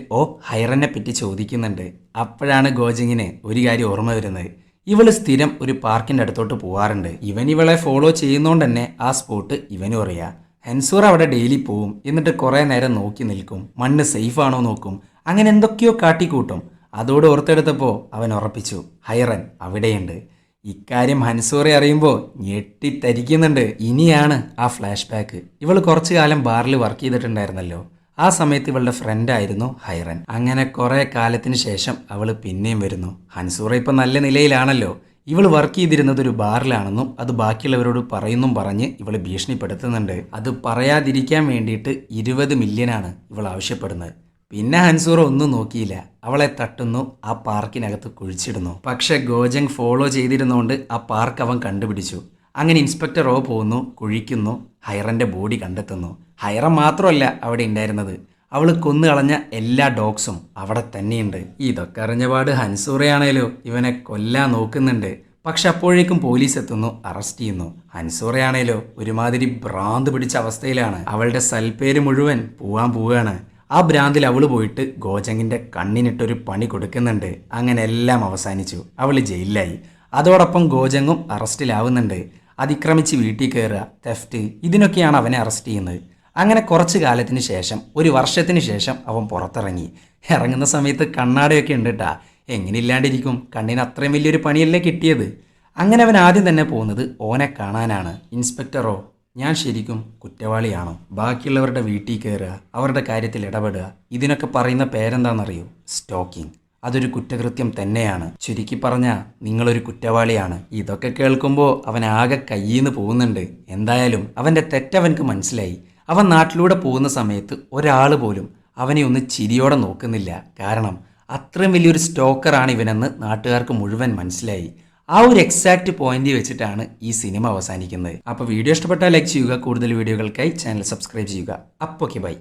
ഹൈറനെ പറ്റി ചോദിക്കുന്നുണ്ട്. അപ്പോഴാണ് ഗോജങ്ങിന് ഒരു കാര്യം ഓർമ്മ വരുന്നത്. ഇവള് സ്ഥിരം ഒരു പാർക്കിന്റെ അടുത്തോട്ട് പോകാറുണ്ട്. ഇവൻ ഇവളെ ഫോളോ ചെയ്യുന്നോണ്ട് തന്നെ ആ സ്പോട്ട് ഇവനും അറിയാം. ഹെൻസൂർ അവിടെ ഡെയിലി പോവും. എന്നിട്ട് കുറെ നേരം നോക്കി നിൽക്കും, മണ്ണ് സേഫ് ആണോ നോക്കും, അങ്ങനെ എന്തൊക്കെയോ കാട്ടിക്കൂട്ടും. അതോട് ഓർത്തെടുത്തപ്പോൾ അവൻ ഉറപ്പിച്ചു, ഹൈറൻ അവിടെയുണ്ട്. ഇക്കാര്യം ഹൻസൂറെ അറിയുമ്പോൾ ഞെട്ടിത്തരിക്കുന്നുണ്ട്. ഇനിയാണ് ആ ഫ്ലാഷ് ബാക്ക്. ഇവൾ കുറച്ചു കാലം ബാറിൽ വർക്ക് ചെയ്തിട്ടുണ്ടായിരുന്നല്ലോ. ആ സമയത്ത് ഇവളുടെ ഫ്രണ്ടായിരുന്നു ഹൈറൻ. അങ്ങനെ കുറെ കാലത്തിന് ശേഷം അവള് പിന്നെയും വരുന്നു. ഹൻസൂറ ഇപ്പം നല്ല നിലയിലാണല്ലോ. ഇവൾ വർക്ക് ചെയ്തിരുന്നത് ഒരു ബാറിലാണെന്നും അത് ബാക്കിയുള്ളവരോട് പറയുന്നും പറഞ്ഞ് ഇവൾ ഭീഷണിപ്പെടുത്തുന്നുണ്ട്. അത് പറയാതിരിക്കാൻ വേണ്ടിയിട്ട് 20 മില്യനാണ് ഇവൾ ആവശ്യപ്പെടുന്നത്. പിന്നെ ഹൻസൂറ ഒന്നും നോക്കിയില്ല, അവളെ തട്ടുന്നു, ആ പാർക്കിനകത്ത് കുഴിച്ചിടുന്നു. പക്ഷെ ഗോജങ് ഫോളോ ചെയ്തിരുന്നോണ്ട് ആ പാർക്ക് അവൻ കണ്ടുപിടിച്ചു. അങ്ങനെ ഇൻസ്പെക്ടർ റോ പോകുന്നു, കുഴിക്കുന്നു, ഹൈറന്റെ ബോഡി കണ്ടെത്തുന്നു. ഹൈറൻ മാത്രമല്ല അവിടെ ഉണ്ടായിരുന്നത്, അവൾ കൊന്നു കളഞ്ഞ എല്ലാ ഡോഗ്സും അവിടെ തന്നെയുണ്ട്. ഇതൊക്കെ അറിഞ്ഞപാട് ഹൻസൂറയാണേലോ ഇവനെ കൊല്ലാൻ നോക്കുന്നുണ്ട്. പക്ഷെ അപ്പോഴേക്കും പോലീസ് എത്തുന്നു, അറസ്റ്റ് ചെയ്യുന്നു. ഹൻസൂറയാണേലോ ഒരുമാതിരി ഭ്രാന്ത് പിടിച്ച അവസ്ഥയിലാണ്. അവളുടെ സൽപ്പേര് മുഴുവൻ പോവുകയാണ്. ആ ഭ്രാന്തിൽ അവൾ പോയിട്ട് ഗോജങ്ങിന്റെ കണ്ണിനിട്ടൊരു പണി കൊടുക്കുന്നുണ്ട്. അങ്ങനെ എല്ലാം അവസാനിച്ചു. അവൾ ജയിലിലായി. അതോടൊപ്പം ഗോജങ്ങും അറസ്റ്റിലാവുന്നുണ്ട്. അതിക്രമിച്ച് വീട്ടിൽ കയറുക, തെഫ്റ്റ്, ഇതിനൊക്കെയാണ് അവനെ അറസ്റ്റ് ചെയ്യുന്നത്. അങ്ങനെ കുറച്ച് കാലത്തിന് ശേഷം, ഒരു വർഷത്തിന് ശേഷം അവൻ പുറത്തിറങ്ങി. ഇറങ്ങുന്ന സമയത്ത് കണ്ണാടയൊക്കെ ഉണ്ട് കേട്ടാ. എങ്ങനെ ഇല്ലാണ്ടിരിക്കും, കണ്ണിന് അത്രയും വലിയൊരു പണിയല്ലേ കിട്ടിയത്. അങ്ങനെ അവൻ ആദ്യം തന്നെ പോകുന്നത് ഓനെ കാണാനാണ്. ഇൻസ്പെക്ടറോ, ഞാൻ ശരിക്കും കുറ്റവാളിയാണോ? ബാക്കിയുള്ളവരുടെ വീട്ടിൽ കയറുക, അവരുടെ കാര്യത്തിൽ ഇടപെടുക, ഇതിനൊക്കെ പറയുന്ന പേരെന്താണെന്നറിയോ? സ്റ്റോക്കിംഗ്. അതൊരു കുറ്റകൃത്യം തന്നെയാണ്. ചുരുക്കി പറഞ്ഞാൽ നിങ്ങളൊരു കുറ്റവാളിയാണ്. ഇതൊക്കെ കേൾക്കുമ്പോൾ അവൻ ആകെ കയ്യിന്ന് പോകുന്നുണ്ട്. എന്തായാലും അവൻ്റെ തെറ്റവൻക്ക് മനസ്സിലായി. അവൻ നാട്ടിലൂടെ പോകുന്ന സമയത്ത് ഒരാൾ പോലും അവനെ ഒന്ന് ചിരിയോടെ നോക്കുന്നില്ല. കാരണം അത്രയും വലിയൊരു സ്റ്റോക്കറാണ് ഇവനെന്ന് നാട്ടുകാർക്ക് മുഴുവൻ മനസ്സിലായി. ആ ഒരു എക്സാക്റ്റ് പോയിന്റ് വെച്ചിട്ടാണ് ഈ സിനിമ അവസാനിക്കുന്നത്. അപ്പോൾ വീഡിയോ ഇഷ്ടപ്പെട്ടാൽ ലൈക്ക് ചെയ്യുക. കൂടുതൽ വീഡിയോകൾക്കായി ചാനൽ സബ്സ്ക്രൈബ് ചെയ്യുക. അപ്പോൾ ഓക്കെ, ബൈ.